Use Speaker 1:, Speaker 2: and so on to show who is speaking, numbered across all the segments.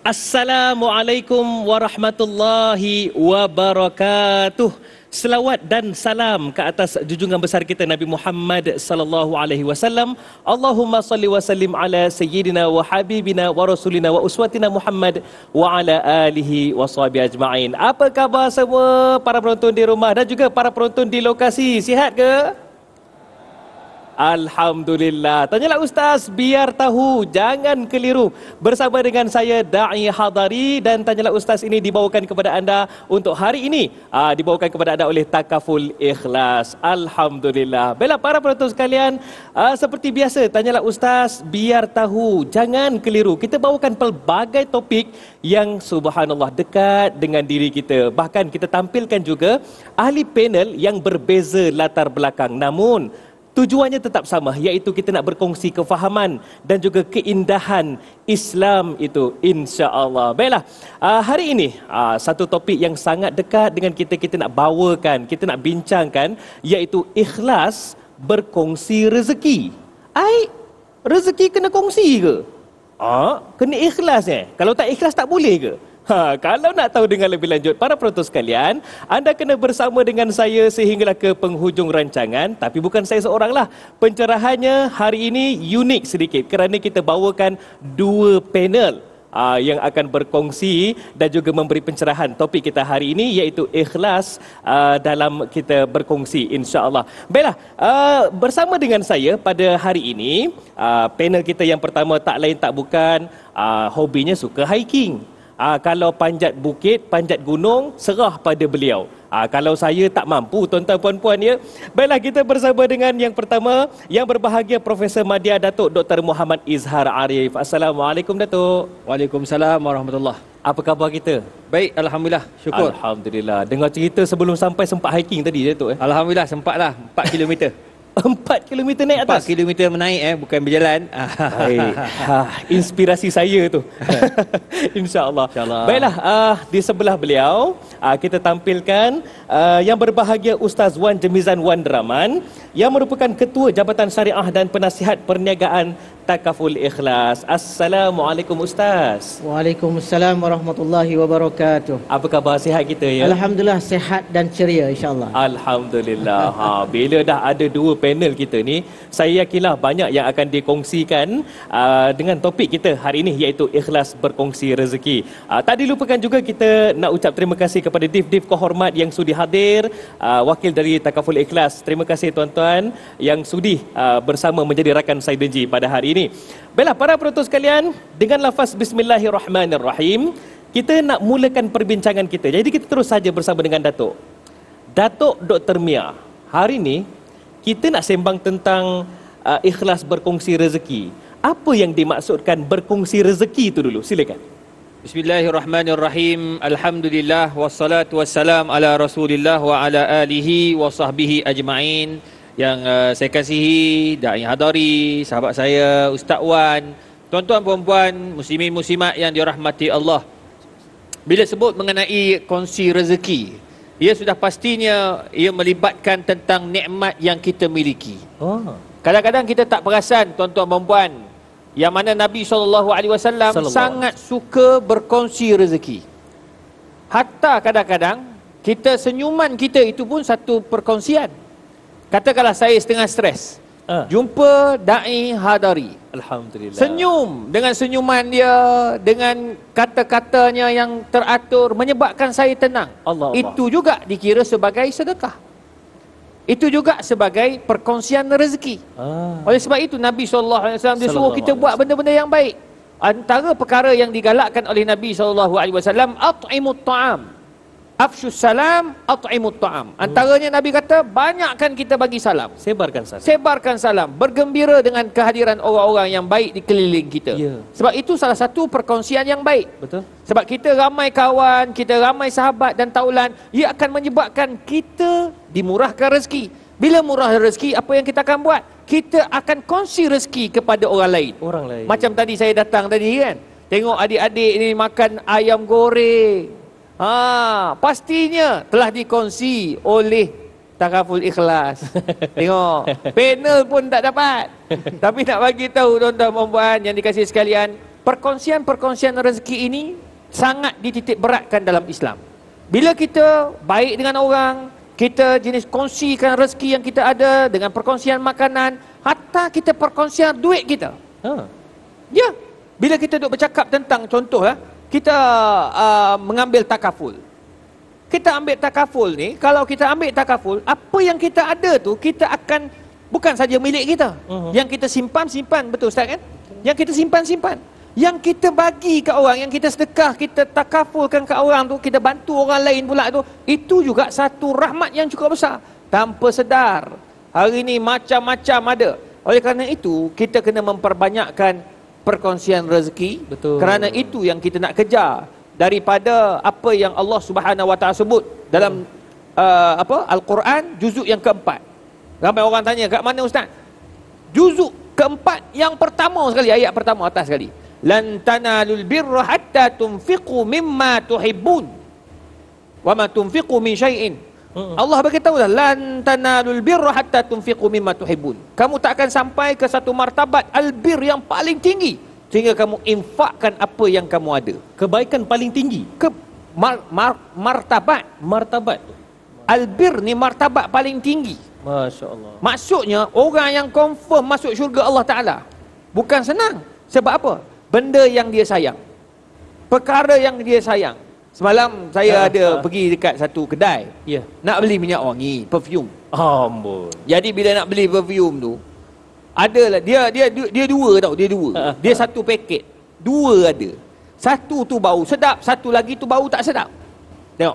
Speaker 1: Assalamualaikum warahmatullahi wabarakatuh. Selawat dan salam ke atas junjungan besar kita Nabi Muhammad sallallahu alaihi wasallam. Allahumma salli wa sallim ala sayyidina wa habibina wa rasulina wa uswatina Muhammad wa ala alihi wa sahbihi ajma'in. Apa khabar semua para penonton di rumah dan juga para penonton di lokasi? Sihat ke? Alhamdulillah. Tanyalah Ustaz biar tahu, jangan keliru. Bersama dengan saya Da'i Hadari, dan Tanyalah Ustaz ini dibawakan kepada anda untuk hari ini. Dibawakan kepada anda oleh Takaful Ikhlas. Alhamdulillah. Baiklah para penonton sekalian, seperti biasa Tanyalah Ustaz biar tahu, jangan keliru. Kita bawakan pelbagai topik yang subhanallah dekat dengan diri kita. Bahkan kita tampilkan juga ahli panel yang berbeza latar belakang, namun tujuannya tetap sama, iaitu kita nak berkongsi kefahaman dan juga keindahan Islam itu, insya-Allah. Baiklah, hari ini satu topik yang sangat dekat dengan kita nak bawakan, kita nak bincangkan, iaitu ikhlas berkongsi rezeki. Rezeki kena kongsi ke? Kena ikhlas Kalau tak ikhlas tak boleh ke? Kalau nak tahu dengan lebih lanjut para penonton sekalian, anda kena bersama dengan saya sehinggalah ke penghujung rancangan. Tapi bukan saya seoranglah. Pencerahannya hari ini unik sedikit kerana kita bawakan dua panel yang akan berkongsi dan juga memberi pencerahan topik kita hari ini, iaitu ikhlas dalam kita berkongsi, insya-Allah. Baiklah, bersama dengan saya pada hari ini, panel kita yang pertama tak lain tak bukan, hobinya suka hiking. Kalau panjat bukit, panjat gunung, serah pada beliau. Kalau saya tak mampu, tuan-tuan puan-puan ya. Baiklah, kita bersama dengan yang pertama, yang berbahagia Profesor Madya Datuk Dr. Muhammad Izhar Arif. Assalamualaikum Datuk.
Speaker 2: Waalaikumsalam warahmatullahi.
Speaker 1: Apa khabar kita?
Speaker 2: Baik, alhamdulillah. Syukur.
Speaker 1: Alhamdulillah. Dengar cerita sebelum sampai sempat hiking tadi Datuk
Speaker 2: Alhamdulillah sempatlah 4 km.
Speaker 1: 4 km naik atas?
Speaker 2: 4 km menaik bukan berjalan.
Speaker 1: Baik. Inspirasi saya tu. InsyaAllah. Baiklah, di sebelah beliau kita tampilkan yang berbahagia Ustaz Wan Jemizan Wan Deraman, yang merupakan Ketua Jabatan Syariah dan Penasihat Perniagaan Takaful Ikhlas. Assalamualaikum Ustaz.
Speaker 3: Waalaikumsalam warahmatullahi wabarakatuh.
Speaker 1: Apa khabar, sihat kita ya?
Speaker 3: Alhamdulillah sihat dan ceria insya-Allah.
Speaker 1: Alhamdulillah. Bila dah ada dua panel kita ni, saya yakinlah banyak yang akan dikongsikan dengan topik kita hari ini, iaitu ikhlas berkongsi rezeki. Tak dilupakan juga kita nak ucap terima kasih kepada Div-Div kehormat yang sudi hadir, wakil dari Takaful Ikhlas. Terima kasih tuan-tuan yang sudi bersama menjadi rakan Saidaji pada hari ini. Baiklah para penonton sekalian, dengan lafaz Bismillahirrahmanirrahim, kita nak mulakan perbincangan kita. Jadi kita terus saja bersama dengan Datuk Dr. Mia. Hari ini kita nak sembang tentang ikhlas berkongsi rezeki. Apa yang dimaksudkan berkongsi rezeki itu dulu? Silakan.
Speaker 2: Bismillahirrahmanirrahim. Alhamdulillah wassalatu wassalam ala Rasulillah wa ala alihi wa sahbihi ajma'in. Yang saya kasihi Da'i Hadari, sahabat saya Ustaz Wan, tuan-tuan puan-puan, muslimin muslimat yang dirahmati Allah. Bila sebut mengenai kongsi rezeki, ia sudah pastinya ia melibatkan tentang nikmat yang kita miliki. Kadang-kadang kita tak perasan tuan-tuan puan-puan, yang mana Nabi SAW sangat suka berkongsi rezeki. Hatta kadang-kadang kita, senyuman kita itu pun satu perkongsian. Katakanlah saya setengah stres, jumpa Da'i Hadari,
Speaker 1: Alhamdulillah,
Speaker 2: senyum dengan senyuman dia, dengan kata-katanya yang teratur, menyebabkan saya tenang. Itu juga dikira sebagai sedekah. Itu juga sebagai perkongsian rezeki. Oleh sebab itu Nabi SAW dia suruh kita buat benda-benda yang baik. Antara perkara yang digalakkan oleh Nabi SAW, at'imut ta'am, afshus salam, at'imut ta'am. Antaranya Nabi kata, banyakkan kita bagi salam.
Speaker 1: Sebarkan salam.
Speaker 2: Sebarkan salam. Bergembira dengan kehadiran orang-orang yang baik di keliling kita. Sebab itu salah satu perkongsian yang baik.
Speaker 1: Betul.
Speaker 2: Sebab kita ramai kawan, kita ramai sahabat dan taulan, ia akan menyebabkan kita dimurahkan rezeki. Bila murah rezeki, apa yang kita akan buat? Kita akan kongsi rezeki kepada orang lain. Macam tadi saya datang tadi kan, tengok adik-adik ni makan ayam goreng. Pastinya telah dikongsi oleh Takaful Ikhlas. Tengok, panel pun tak dapat. Tapi nak bagi tahu tuan-tuan dan puan yang dikasihi sekalian, perkongsian rezeki ini sangat dititik beratkan dalam Islam. Bila kita baik dengan orang, kita jenis kongsikan rezeki yang kita ada dengan perkongsian makanan, hatta kita perkongsian duit kita. Ya, bila kita duk bercakap tentang contohlah, kita mengambil takaful. Kita ambil takaful ni, kalau kita ambil takaful, apa yang kita ada tu kita akan bukan saja milik kita. Yang kita simpan, betul Ustaz kan? Yang kita simpan. Yang kita bagi ke orang, yang kita sedekah, kita takafulkan ke orang tu, kita bantu orang lain pula tu, itu juga satu rahmat yang cukup besar. Tanpa sedar, hari ni macam-macam ada. Oleh kerana itu, kita kena memperbanyakkan perkongsian rezeki.
Speaker 1: Betul.
Speaker 2: Kerana itu yang kita nak kejar daripada apa yang Allah Subhanahu Wa Taala sebut dalam Al-Quran juzuk yang keempat. Ramai orang tanya, kat mana Ustaz? Juzuk keempat yang pertama sekali, ayat pertama atas sekali. Lan tanalul birra hatta tunfiqu mimma tuhibbun wa ma tunfiqu min syai'in. Allah beritahu dah, lan tanalul birra hatta tunfiqu mimma tuhibbun. Kamu tak akan sampai ke satu martabat albir yang paling tinggi sehingga kamu infakkan apa yang kamu ada.
Speaker 1: Kebaikan paling tinggi.
Speaker 2: Martabat. Albir ni martabat paling tinggi.
Speaker 1: Masya Allah.
Speaker 2: Maksudnya orang yang confirm masuk syurga Allah Ta'ala bukan senang. Sebab apa? Benda yang dia sayang, perkara yang dia sayang. Semalam saya ada pergi dekat satu kedai, nak beli minyak wangi, perfume.
Speaker 1: Ambon.
Speaker 2: Jadi bila nak beli perfume tu, adalah dia dua tau, dia satu paket, dua ada. Satu tu bau sedap, satu lagi tu bau tak sedap. Tengok,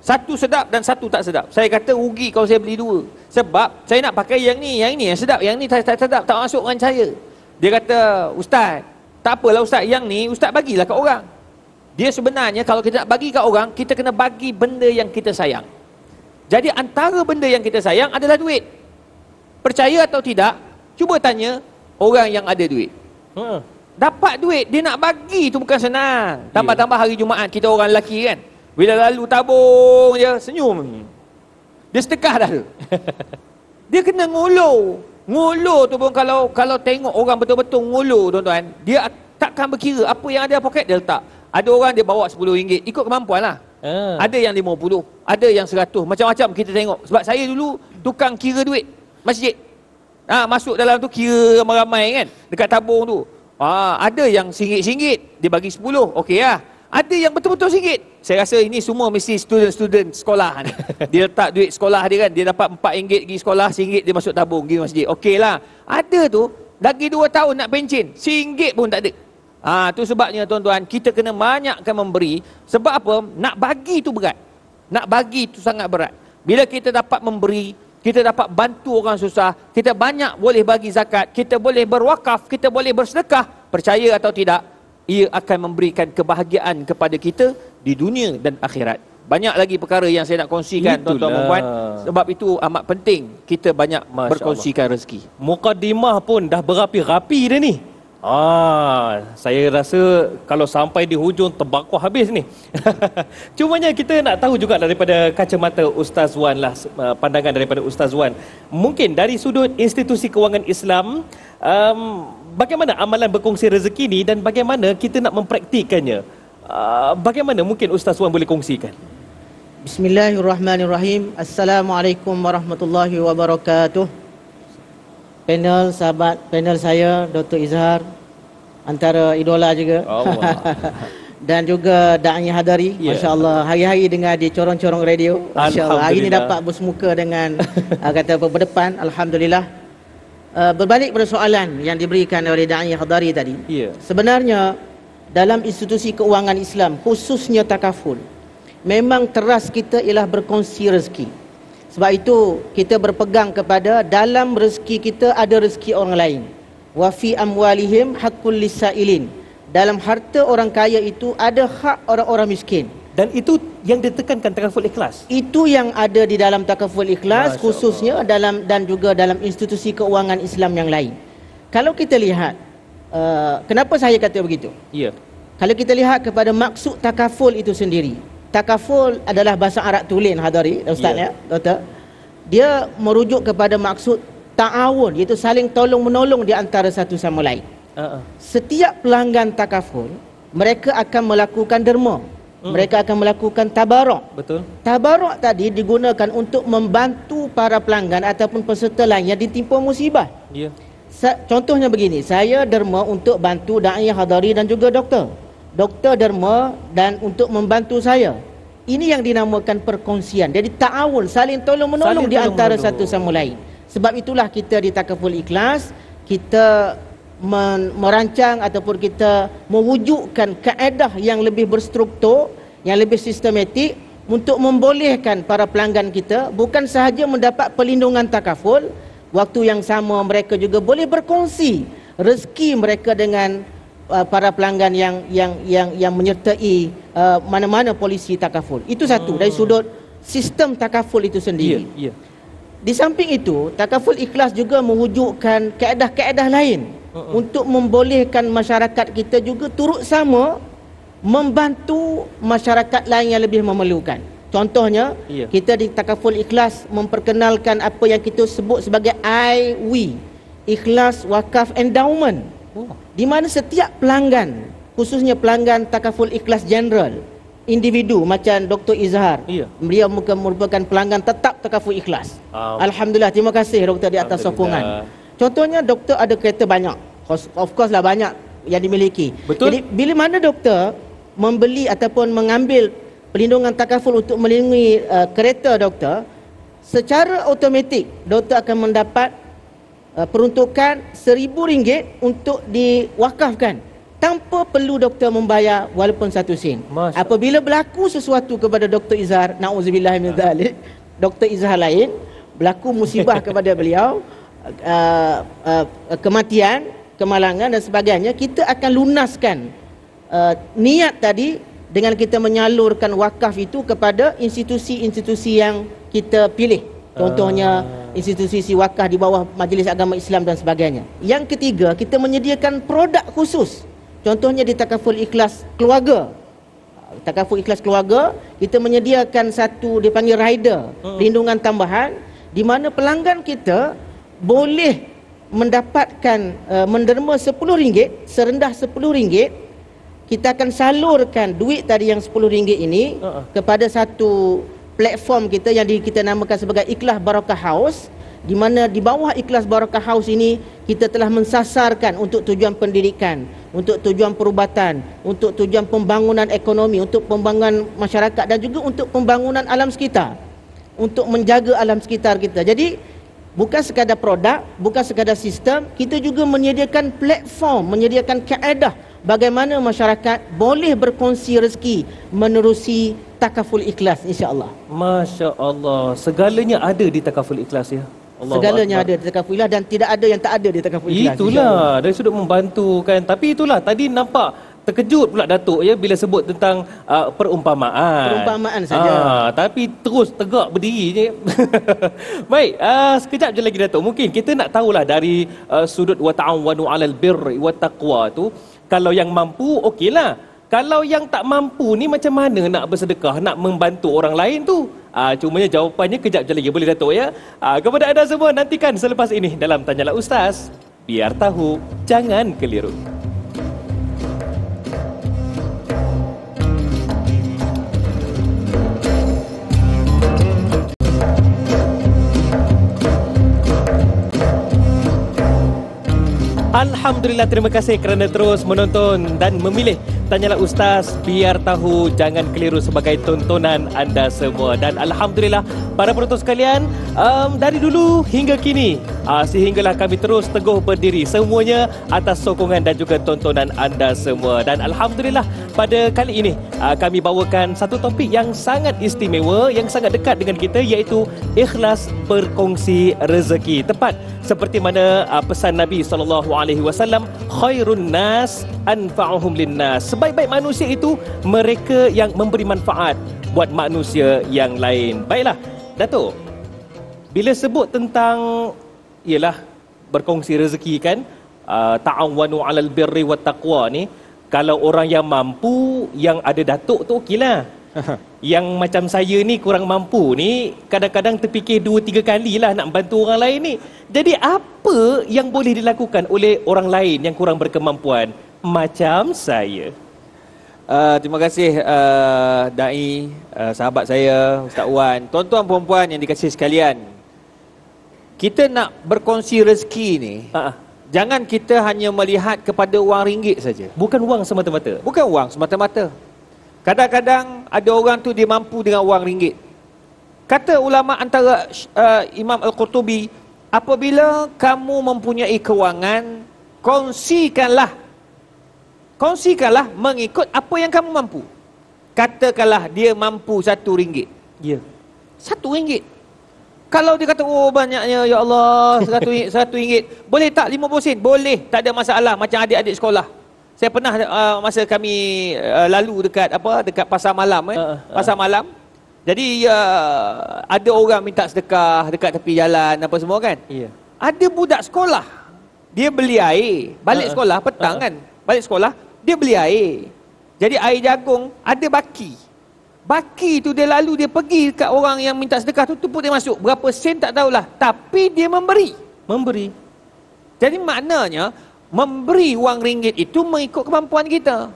Speaker 2: satu sedap dan satu tak sedap. Saya kata rugi kalau saya beli dua, sebab saya nak pakai yang ni yang sedap, yang ni tak sedap, tak masuk dengan saya. Dia kata, Ustaz, tak apalah Ustaz, yang ni Ustaz bagilah kat orang. Dia sebenarnya kalau kita nak bagi kat orang, kita kena bagi benda yang kita sayang. Jadi antara benda yang kita sayang adalah duit. Percaya atau tidak, cuba tanya orang yang ada duit. Dapat duit, dia nak bagi tu bukan senang. Tambah-tambah hari Jumaat, kita orang lelaki kan, bila lalu tabung je, senyum. Dia sedekah dah tu. Dia kena ngulur. Ngulur tu pun kalau tengok orang betul-betul ngulur tuan-tuan, dia takkan berkira apa yang ada poket dia letak. Ada orang dia bawa RM10, ikut kemampuan lah. Ada yang 50, ada yang 100, macam-macam kita tengok. Sebab saya dulu tukang kira duit masjid. Masuk dalam tu kira ramai-ramai kan, dekat tabung tu. Ada yang RM1, dia bagi 10, okey lah. Ada yang betul-betul RM1. Saya rasa ini semua mesti student sekolah ni. Dia letak duit sekolah dia kan, dia dapat RM4 pergi sekolah, RM1 dia masuk tabung pergi masjid. Okey lah. Ada tu lagi 2 tahun nak pencen, RM1 pun tak ada. Tu sebabnya tuan-tuan, kita kena banyakkan memberi. Sebab apa? Nak bagi tu berat. Nak bagi tu sangat berat. Bila kita dapat memberi, kita dapat bantu orang susah, kita banyak boleh bagi zakat, kita boleh berwakaf, kita boleh bersedekah. Percaya atau tidak, ia akan memberikan kebahagiaan kepada kita di dunia dan akhirat. Banyak lagi perkara yang saya nak kongsikan, tuan-tuan dan puan. Sebab itu amat penting kita banyak berkongsikan rezeki.
Speaker 1: Mukadimah pun dah berapi-rapi dah ni. Saya rasa kalau sampai di hujung terbakuh habis ni. Cumanya kita nak tahu juga daripada kacamata Ustaz Wan lah, pandangan daripada Ustaz Wan. Mungkin dari sudut institusi kewangan Islam, bagaimana amalan berkongsi rezeki ni dan bagaimana kita nak mempraktikannya? Bagaimana mungkin Ustaz Wan boleh kongsikan?
Speaker 3: Bismillahirrahmanirrahim. Assalamualaikum warahmatullahi wabarakatuh. Panel, sahabat panel saya, Dr. Izhar, antara idola juga. Dan juga Da'i Hadari, Masya Allah, hari-hari dengar di corong-corong radio. Masya Allah, hari ini dapat bersemuka dengan kata apa, berdepan, Alhamdulillah. Berbalik pada soalan yang diberikan oleh Da'i Hadari tadi, sebenarnya dalam institusi keuangan Islam, khususnya takaful, memang teras kita ialah berkongsi rezeki. Sebab itu kita berpegang kepada dalam rezeki kita ada rezeki orang lain. Wa fi amwalihim haqqul lisailin. Dalam harta orang kaya itu ada hak orang-orang miskin.
Speaker 1: Dan itu yang ditekankan takaful ikhlas.
Speaker 3: Itu yang ada di dalam takaful ikhlas, khususnya dalam dan juga dalam institusi keuangan Islam yang lain. Kalau kita lihat, kenapa saya kata begitu? Kalau kita lihat kepada maksud takaful itu sendiri. Takaful adalah bahasa Arab tulen, Hadari, Ustaz ya, Doktor. Dia merujuk kepada maksud ta'awun, iaitu saling tolong menolong di antara satu sama lain. Setiap pelanggan takaful, mereka akan melakukan derma. Mereka akan melakukan tabaruk.
Speaker 1: Betul.
Speaker 3: Tabaruk tadi digunakan untuk membantu para pelanggan ataupun peserta lain yang ditimpa musibah.
Speaker 1: Ya.
Speaker 3: Contohnya begini, saya derma untuk bantu da'i hadari dan juga doktor. Doktor derma dan untuk membantu saya. Ini yang dinamakan perkongsian. Jadi ta'awun, saling tolong-menolong di antara satu sama lain. Sebab itulah kita di Takaful Ikhlas, kita merancang ataupun kita mewujudkan kaedah yang lebih berstruktur, yang lebih sistematik untuk membolehkan para pelanggan kita bukan sahaja mendapat perlindungan takaful, waktu yang sama mereka juga boleh berkongsi rezeki mereka dengan para pelanggan yang menyertai mana-mana polisi takaful. Itu satu dari sudut sistem takaful itu sendiri.
Speaker 1: Ya.
Speaker 3: Di samping itu, Takaful Ikhlas juga mewujudkan kaedah-kaedah lain untuk membolehkan masyarakat kita juga turut sama membantu masyarakat lain yang lebih memerlukan. Contohnya, kita di Takaful Ikhlas memperkenalkan apa yang kita sebut sebagai IW, Ikhlas Wakaf Endowment. Di mana setiap pelanggan, khususnya pelanggan Takaful Ikhlas General, individu macam Dr. Izhar, beliau merupakan pelanggan tetap Takaful Ikhlas. Alhamdulillah, terima kasih doktor di atas sokongan. Contohnya doktor ada kereta banyak, of course lah banyak yang dimiliki.
Speaker 1: Betul.
Speaker 3: Jadi bila mana doktor membeli ataupun mengambil perlindungan takaful untuk melindungi kereta doktor, secara automatik doktor akan mendapat peruntukan RM1,000 untuk diwakafkan tanpa perlu doktor membayar walaupun 1 sen. Apabila berlaku sesuatu kepada Dr. Izhar, na'udzubillah min dzalik, Dr. Izhar lain berlaku musibah kepada beliau, kematian, kemalangan dan sebagainya, kita akan lunaskan niat tadi dengan kita menyalurkan wakaf itu kepada institusi-institusi yang kita pilih. Contohnya institusi wakaf di bawah Majlis Agama Islam dan sebagainya. Yang ketiga, kita menyediakan produk khusus. Contohnya di Takaful Ikhlas Keluarga. Takaful Ikhlas Keluarga, kita menyediakan satu dipanggil rider, perlindungan tambahan, di mana pelanggan kita boleh mendapatkan menderma RM10, serendah RM10. Kita akan salurkan duit tadi yang RM10 ini kepada satu platform kita yang kita namakan sebagai Ikhlas Barakah House, di mana di bawah Ikhlas Barakah House ini kita telah mensasarkan untuk tujuan pendidikan, untuk tujuan perubatan, untuk tujuan pembangunan ekonomi, untuk pembangunan masyarakat dan juga untuk pembangunan alam sekitar, untuk menjaga alam sekitar kita. Jadi bukan sekadar produk, bukan sekadar sistem, kita juga menyediakan platform, menyediakan kaedah bagaimana masyarakat boleh berkongsi rezeki menerusi Takaful Ikhlas, insya-Allah.
Speaker 1: Masya-Allah, segalanya ada di Takaful Ikhlas ya. Allah
Speaker 3: segalanya
Speaker 1: Allah.
Speaker 3: ada di Takaful Ikhlas dan tidak ada yang tak ada di Takaful Ikhlas.
Speaker 1: Itulah dari sudut membantu kan. Tapi itulah tadi nampak terkejut pula Datuk ya bila sebut tentang perumpamaan.
Speaker 3: Perumpamaan saja.
Speaker 1: Tapi terus tegak berdiri je. Baik, sekejap je lagi Datuk. Mungkin kita nak tahulah dari sudut wa ta'awanu 'alal birri wat taqwa tu, kalau yang mampu okeylah. Kalau yang tak mampu ni macam mana nak bersedekah, nak membantu orang lain tu? Cumanya jawapannya kejap je lagi, boleh Datuk ya? Kepada anda semua, nantikan selepas ini dalam Tanyalah Ustaz. Biar tahu, jangan keliru. Alhamdulillah, terima kasih kerana terus menonton dan memilih Tanyalah Ustaz. Biar tahu, jangan keliru sebagai tontonan anda semua. Dan Alhamdulillah, para penonton sekalian, dari dulu hingga kini, sehinggalah kami terus teguh berdiri semuanya atas sokongan dan juga tontonan anda semua. Dan Alhamdulillah, pada kali ini kami bawakan satu topik yang sangat istimewa, yang sangat dekat dengan kita, iaitu ikhlas berkongsi rezeki. Tepat seperti mana pesan Nabi SAW, khairun nas anfa'uhum linnas. Sebaik-baik manusia itu mereka yang memberi manfaat buat manusia yang lain. Baiklah, Datuk, bila sebut tentang ialah berkongsi rezeki kan, ta'awanu 'alal birri wat taqwa ni, kalau orang yang mampu, yang ada Datuk tu okeylah. Yang macam saya ni kurang mampu ni, kadang-kadang terfikir 2-3 kali lah nak bantu orang lain ni. Jadi apa apa yang boleh dilakukan oleh orang lain yang kurang berkemampuan macam saya?
Speaker 2: Terima kasih Da'i, sahabat saya, Ustaz Wan. Tuan-tuan perempuan yang dikasihi sekalian, kita nak berkongsi rezeki ni, jangan kita hanya melihat kepada wang ringgit saja.
Speaker 1: Bukan wang semata-mata.
Speaker 2: Bukan wang semata-mata. Kadang-kadang ada orang tu dia mampu dengan wang ringgit. Kata ulama antara Imam Al-Qurtubi, apabila kamu mempunyai kewangan, kongsikanlah mengikut apa yang kamu mampu. Katakanlah dia mampu RM1.
Speaker 1: Ya.
Speaker 2: RM1. Kalau dia kata, oh banyaknya, ya Allah, RM100. Boleh tak 50 sen? Boleh, tak ada masalah. Macam adik-adik sekolah. Saya pernah masa kami lalu dekat pasar malam, pasar malam. Jadi ada orang minta sedekah dekat tepi jalan apa semua kan.
Speaker 1: Ya.
Speaker 2: Ada budak sekolah, dia beli air balik sekolah petang kan. Balik sekolah dia beli air. Jadi air jagung ada baki. Baki tu dia lalu dia pergi dekat orang yang minta sedekah tu, tepuk dia masuk. Berapa sen tak tahulah, tapi dia memberi. Jadi maknanya memberi wang ringgit itu mengikut kemampuan kita.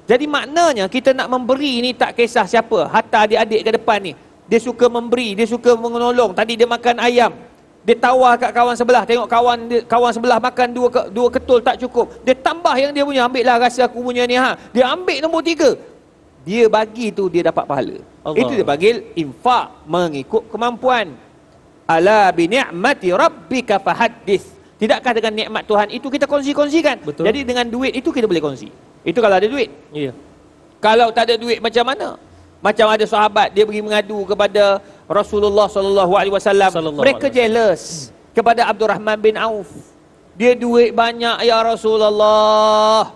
Speaker 2: Jadi maknanya kita nak memberi ni tak kisah siapa. Hatta adik-adik ke depan ni, dia suka memberi, dia suka menolong. Tadi dia makan ayam, dia tawar kat kawan sebelah. Tengok kawan sebelah makan dua ketul tak cukup, dia tambah yang dia punya. Ambil lah rasa aku punya ni dia ambil nombor 3. Dia bagi tu, dia dapat pahala. Allah. Itu dia panggil infak mengikut kemampuan. Ala bi ni'mati rabbika fahaddits. Tidakkah dengan nikmat Tuhan itu kita kongsi-kongsikan? Betul. Jadi dengan duit itu kita boleh kongsi. Itu kalau ada duit.
Speaker 1: Ya.
Speaker 2: Kalau tak ada duit macam mana? Macam ada sahabat dia pergi mengadu kepada Rasulullah sallallahu alaihi wasallam. Mereka jealous kepada Abdurrahman bin Auf. Dia duit banyak ya Rasulullah.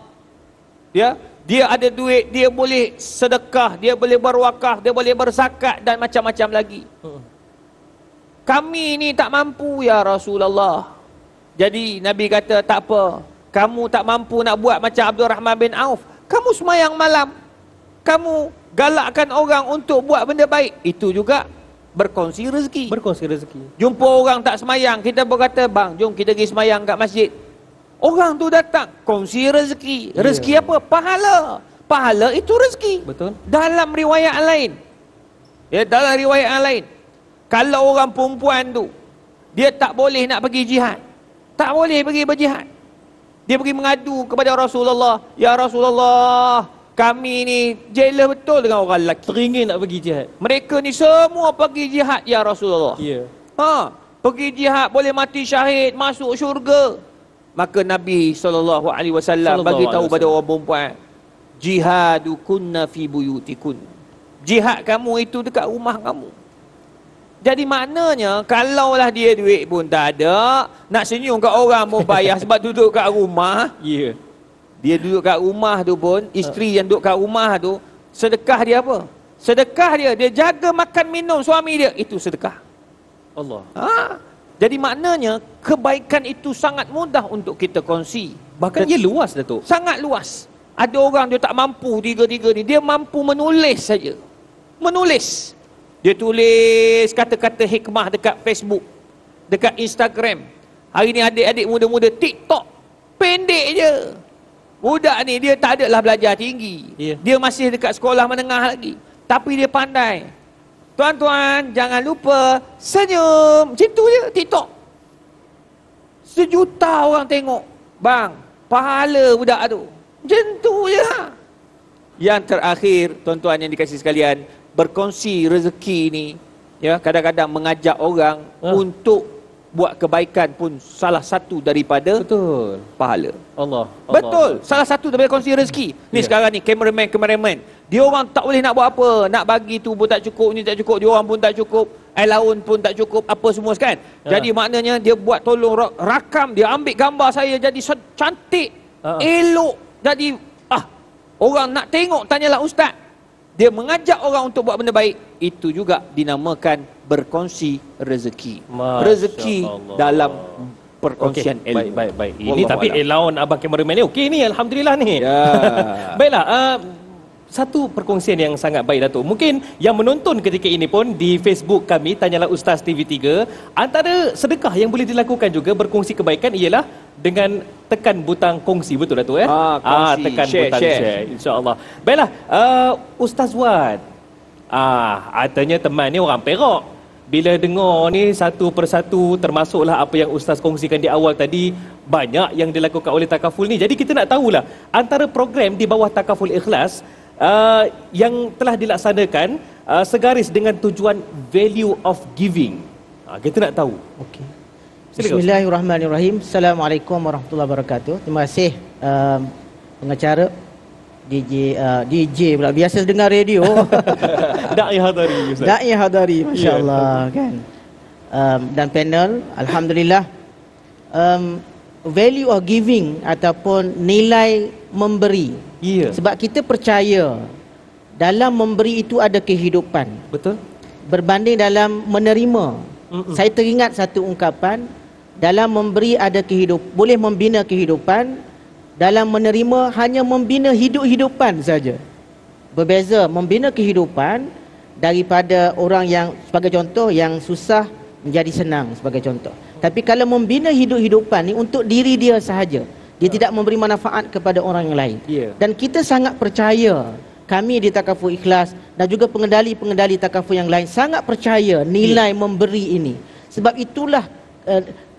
Speaker 2: Dia ada duit, dia boleh sedekah, dia boleh berwakaf, dia boleh berzakat dan macam-macam lagi. Kami ni tak mampu ya Rasulullah. Jadi Nabi kata, tak apa, kamu tak mampu nak buat macam Abdurrahman bin Auf, kamu semayang malam, kamu galakkan orang untuk buat benda baik. Itu juga berkongsi rezeki. Jumpa orang tak semayang, kita berkata, bang jom kita pergi semayang kat masjid. Orang tu datang, kongsi rezeki. Rezeki apa? Pahala itu rezeki.
Speaker 1: Betul.
Speaker 2: Dalam riwayat lain, kalau orang perempuan tu dia tak boleh nak pergi jihad, tak boleh pergi berjihad, dia pergi mengadu kepada Rasulullah, ya Rasulullah, kami ni jealous betul dengan orang lelaki,
Speaker 1: teringin nak pergi jihad.
Speaker 2: mereka ni semua pergi jihad ya Rasulullah. Pergi jihad boleh mati syahid, masuk syurga. Maka Nabi SAW bagi tahu pada orang perempuan, jihadukunna fi buyutikun. Jihad kamu itu dekat rumah kamu. Jadi maknanya kalaulah dia duit pun tak ada, nak senyum kat orang pun payah sebab duduk kat rumah. Dia duduk kat rumah tu pun, isteri yang duduk kat rumah tu, sedekah dia apa? Sedekah dia jaga makan minum suami dia, itu sedekah.
Speaker 1: Allah.
Speaker 2: Jadi maknanya kebaikan itu sangat mudah untuk kita kongsi.
Speaker 1: Bahkan ia luas Datuk.
Speaker 2: Sangat luas. Ada orang dia tak mampu tiga-tiga ni, dia mampu menulis saja. Menulis. Dia tulis kata-kata hikmah dekat Facebook, dekat Instagram. Hari ni adik-adik muda-muda TikTok, pendek je. Budak ni dia tak adalah belajar tinggi. Dia masih dekat sekolah menengah lagi, tapi dia pandai. Tuan-tuan, jangan lupa senyum. Macam tu je TikTok. 1 juta orang tengok. Bang, pahala budak tu. Macam tu je. Yang terakhir, tuan-tuan yang dikasihi sekalian, berkongsi rezeki ni, ya, kadang-kadang mengajak orang untuk buat kebaikan pun salah satu daripada pahala. Allah. Betul. Salah satu daripada kongsi rezeki. Ni sekarang ni cameraman, dia orang tak boleh nak buat apa, nak bagi tu pun tak cukup, ni tak cukup, dia orang pun tak cukup, air laun pun tak cukup, apa semua kan. Jadi maknanya dia buat tolong rakam, dia ambil gambar saya jadi cantik, elok. Jadi orang nak tengok, tanyalah ustaz. Dia mengajak orang untuk buat benda baik. Itu juga dinamakan berkongsi rezeki. Rezeki dalam perkongsian ilmu. Baik.
Speaker 1: Ini tapi lawan abang cameraman ni okey ni, alhamdulillah ni.
Speaker 2: Ya.
Speaker 1: Baiklah, satu perkongsian yang sangat baik Datuk. Mungkin yang menonton ketika ini pun di Facebook kami Tanyalah Ustaz TV3, antara sedekah yang boleh dilakukan juga berkongsi kebaikan ialah dengan tekan butang kongsi, betul Datuk
Speaker 2: Kongsi.
Speaker 1: tekan
Speaker 2: Share,
Speaker 1: butang
Speaker 2: share.
Speaker 1: share, insya-Allah. Baiklah, Ustaz Wan. Katanya teman ni orang Perak. Bila dengar ni satu persatu, termasuklah apa yang Ustaz kongsikan di awal tadi, banyak yang dilakukan oleh Takaful ni. Jadi kita nak tahulah antara program di bawah Takaful Ikhlas yang telah dilaksanakan segaris dengan tujuan value of giving. Kita nak tahu.
Speaker 3: Okey.
Speaker 1: Silakan,
Speaker 3: Bismillahirrahmanirrahim. Assalamualaikum warahmatullahi wabarakatuh. Terima kasih pengacara DJ pula, biasa dengar radio.
Speaker 1: Da'i Hadari Ustaz.
Speaker 3: Da'i Hadari, masya-Allah kan. Dan panel, alhamdulillah. Value of giving ataupun nilai memberi.
Speaker 1: Ya.
Speaker 3: Sebab kita percaya dalam memberi itu ada kehidupan.
Speaker 1: Betul?
Speaker 3: Berbanding dalam menerima. Saya teringat satu ungkapan, dalam memberi ada kehidupan, boleh membina kehidupan, dalam menerima hanya membina hidup-hidupan saja. Berbeza membina kehidupan daripada orang yang, sebagai contoh, yang susah menjadi senang sebagai contoh. Tapi kalau membina hidup-hidupan ni untuk diri dia sahaja, dia tidak memberi manfaat kepada orang yang lain. Dan kita sangat percaya, kami di Takaful Ikhlas dan juga pengendali-pengendali Takaful yang lain sangat percaya nilai memberi ini. Sebab itulah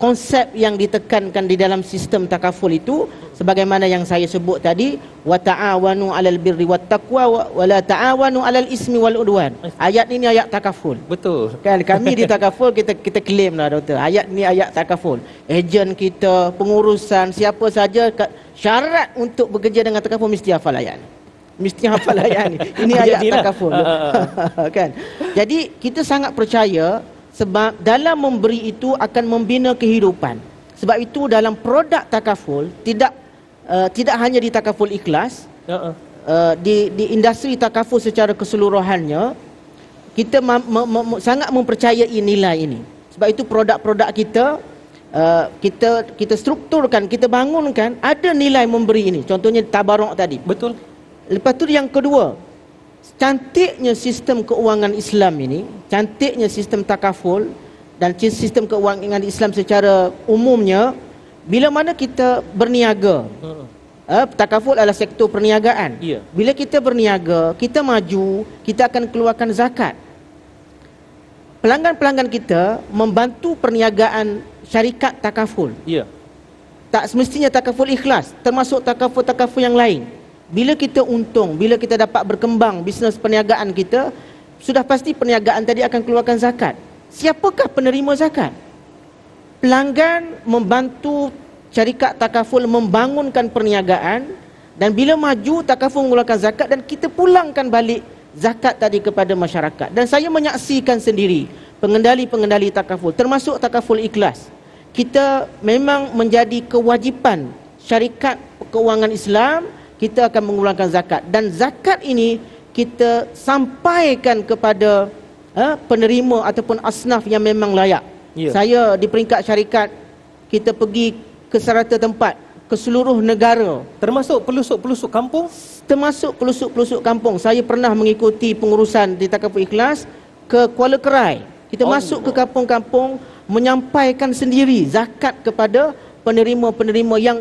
Speaker 3: konsep yang ditekankan di dalam sistem takaful itu, sebagaimana yang saya sebut tadi, wa ta'awanu 'alal birri wat taqwa wa la ta'awanu 'alal ismi wal udwan. Ayat ini ayat takaful.
Speaker 1: Betul.
Speaker 3: Kan kami di takaful kita claim lah doktor. Ayat ni ayat takaful. Ejen kita, pengurusan, siapa saja syarat untuk bekerja dengan takaful mesti hafal ayat ni. Mesti hafal ayat ni. Ini ayat takaful. Kan. Jadi kita sangat percaya sebab dalam memberi itu akan membina kehidupan. Sebab itu dalam produk takaful tidak hanya di Takaful Ikhlas, di industri takaful secara keseluruhannya, kita sangat mempercayai nilai ini. Sebab itu produk-produk kita strukturkan, kita bangunkan ada nilai memberi ini. Contohnya tabaruk tadi.
Speaker 1: Betul.
Speaker 3: Lepas tu yang kedua, cantiknya sistem keuangan Islam ini, cantiknya sistem takaful dan sistem keuangan Islam secara umumnya, bila mana kita berniaga, takaful adalah sektor perniagaan. Bila kita berniaga, kita maju, kita akan keluarkan zakat. Pelanggan-pelanggan kita membantu perniagaan syarikat takaful. Tak semestinya Takaful Ikhlas, termasuk takaful-takaful yang lain. Bila kita untung, bila kita dapat berkembang bisnes perniagaan kita, sudah pasti perniagaan tadi akan keluarkan zakat. Siapakah penerima zakat? Pelanggan membantu syarikat takaful membangunkan perniagaan, dan bila maju takaful mengeluarkan zakat dan kita pulangkan balik zakat tadi kepada masyarakat. Dan saya menyaksikan sendiri pengendali-pengendali takaful, termasuk Takaful Ikhlas. Kita memang menjadi kewajipan syarikat keuangan Islam, kita akan mengeluarkan zakat, dan zakat ini kita sampaikan kepada penerima ataupun asnaf yang memang layak. Saya di peringkat syarikat, kita pergi ke serata tempat, ke seluruh negara,
Speaker 1: termasuk pelusuk-pelusuk kampung.
Speaker 3: Termasuk pelusuk-pelusuk kampung. Saya pernah mengikuti pengurusan di Takaful Ikhlas ke Kuala Kerai. Kita masuk ke kampung-kampung, menyampaikan sendiri zakat kepada penerima-penerima yang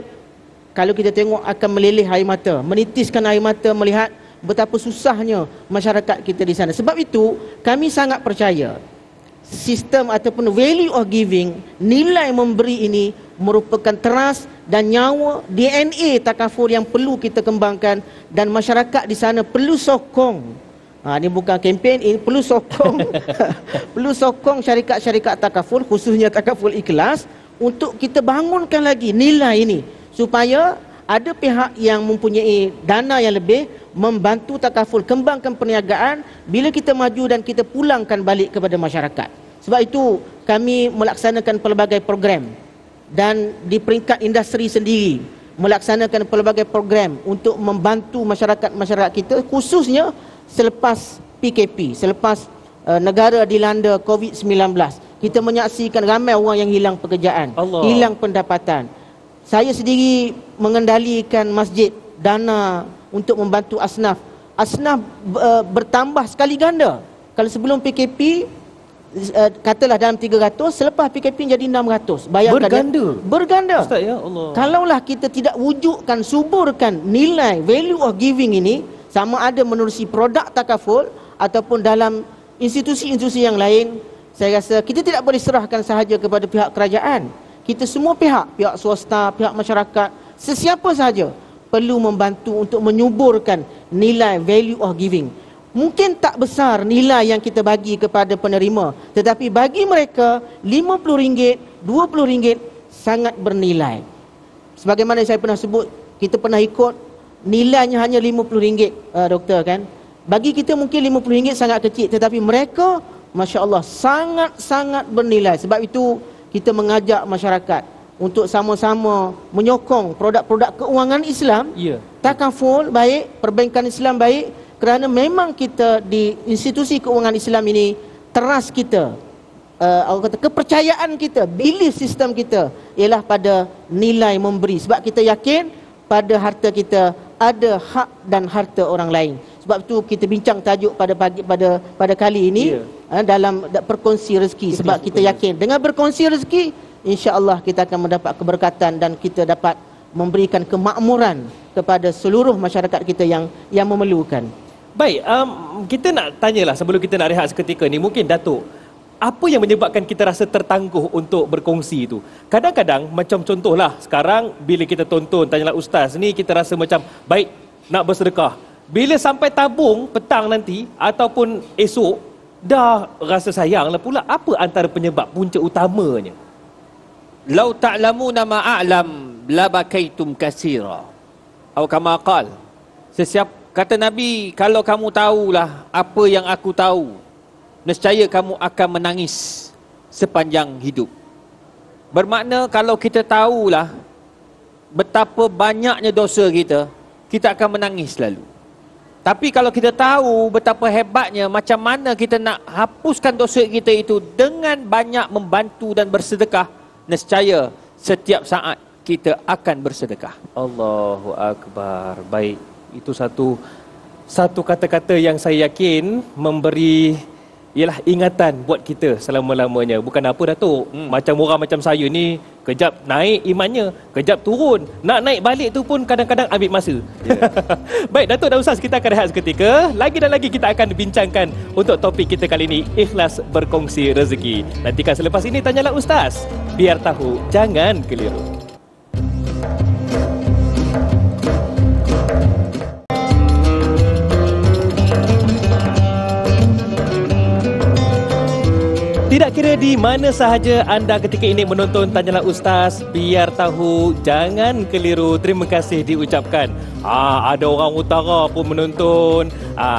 Speaker 3: kalau kita tengok akan meleleh air mata, menitiskan air mata melihat betapa susahnya masyarakat kita di sana. Sebab itu kami sangat percaya sistem ataupun value of giving, nilai memberi ini merupakan teras dan nyawa DNA takaful yang perlu kita kembangkan, dan masyarakat di sana perlu sokong. Ini bukan kempen, ini perlu sokong. Perlu sokong syarikat-syarikat takaful, khususnya Takaful Ikhlas, untuk kita bangunkan lagi nilai ini, supaya ada pihak yang mempunyai dana yang lebih membantu takaful kembangkan perniagaan bila kita maju dan kita pulangkan balik kepada masyarakat. Sebab itu kami melaksanakan pelbagai program, dan di peringkat industri sendiri melaksanakan pelbagai program untuk membantu masyarakat-masyarakat kita, khususnya selepas PKP, selepas negara dilanda COVID-19. Kita menyaksikan ramai orang yang hilang pekerjaan, hilang pendapatan. Saya sendiri mengendalikan masjid, dana untuk membantu asnaf asnaf bertambah sekali ganda. Kalau sebelum PKP katalah dalam 300, selepas PKP jadi 600. Bayangkan
Speaker 1: Berganda.
Speaker 3: Berganda.
Speaker 1: Ustaz, ya Allah.
Speaker 3: Kalaulah kita tidak wujudkan, suburkan nilai value of giving ini, sama ada menerusi produk takaful ataupun dalam institusi-institusi yang lain, saya rasa kita tidak boleh serahkan sahaja kepada pihak kerajaan. Kita semua pihak swasta, pihak masyarakat, sesiapa sahaja perlu membantu untuk menyuburkan nilai value of giving. Mungkin tak besar nilai yang kita bagi kepada penerima, tetapi bagi mereka RM50, RM20 sangat bernilai. Sebagaimana saya pernah sebut, kita pernah ikut, nilainya hanya RM50, doktor kan. Bagi kita mungkin RM50 sangat kecil, tetapi mereka Masya Allah sangat-sangat bernilai. Sebab itu kita mengajak masyarakat untuk sama-sama menyokong produk-produk keuangan Islam.
Speaker 1: Ya.
Speaker 3: Takaful baik, perbankan Islam baik, kerana memang kita di institusi keuangan Islam ini, teras kita, Allah kata kepercayaan kita, belief sistem kita ialah pada nilai memberi. Sebab kita yakin pada harta kita ada hak dan harta orang lain. Sebab itu kita bincang tajuk pada kali ini, dalam perkongsi rezeki. Sebab kita yakin dengan berkongsi rezeki, insya-Allah kita akan mendapat keberkatan dan kita dapat memberikan kemakmuran kepada seluruh masyarakat kita yang memerlukan.
Speaker 1: Baik, kita nak tanyalah sebelum kita nak rehat seketika ni, mungkin Datuk, apa yang menyebabkan kita rasa tertangguh untuk berkongsi itu? Kadang-kadang macam contohlah sekarang bila kita tonton Tanyalah Ustaz ni, kita rasa macam baik nak bersedekah. Bila sampai tabung petang nanti ataupun esok, dah rasa sayang lah pula. Apa antara penyebab punca utamanya?
Speaker 2: Lau ta'lamuna ma a'lam la bakaitum katsira. Atau kama qal. Kata Nabi, kalau kamu tahulah apa yang aku tahu, nescaya kamu akan menangis sepanjang hidup. Bermakna kalau kita tahulah betapa banyaknya dosa kita, kita akan menangis selalu. Tapi kalau kita tahu betapa hebatnya, macam mana kita nak hapuskan dosa kita itu dengan banyak membantu dan bersedekah, nescaya setiap saat kita akan bersedekah.
Speaker 1: Allahu Akbar. Baik, itu satu kata-kata yang saya yakin memberi ialah ingatan buat kita selama-lamanya. Bukan apa Datuk, macam orang macam saya ni, kejap naik imannya, kejap turun. Nak naik balik tu pun kadang-kadang ambil masa. Baik Datuk dan Ustaz, kita akan rehat seketika. Lagi dan lagi kita akan bincangkan untuk topik kita kali ini, ikhlas berkongsi rezeki. Nantikan selepas ini Tanyalah Ustaz, biar tahu jangan keliru. Tidak kira di mana sahaja anda ketika ini menonton Tanyalah Ustaz, biar tahu jangan keliru. Terima kasih diucapkan. Ada orang utara pun menonton,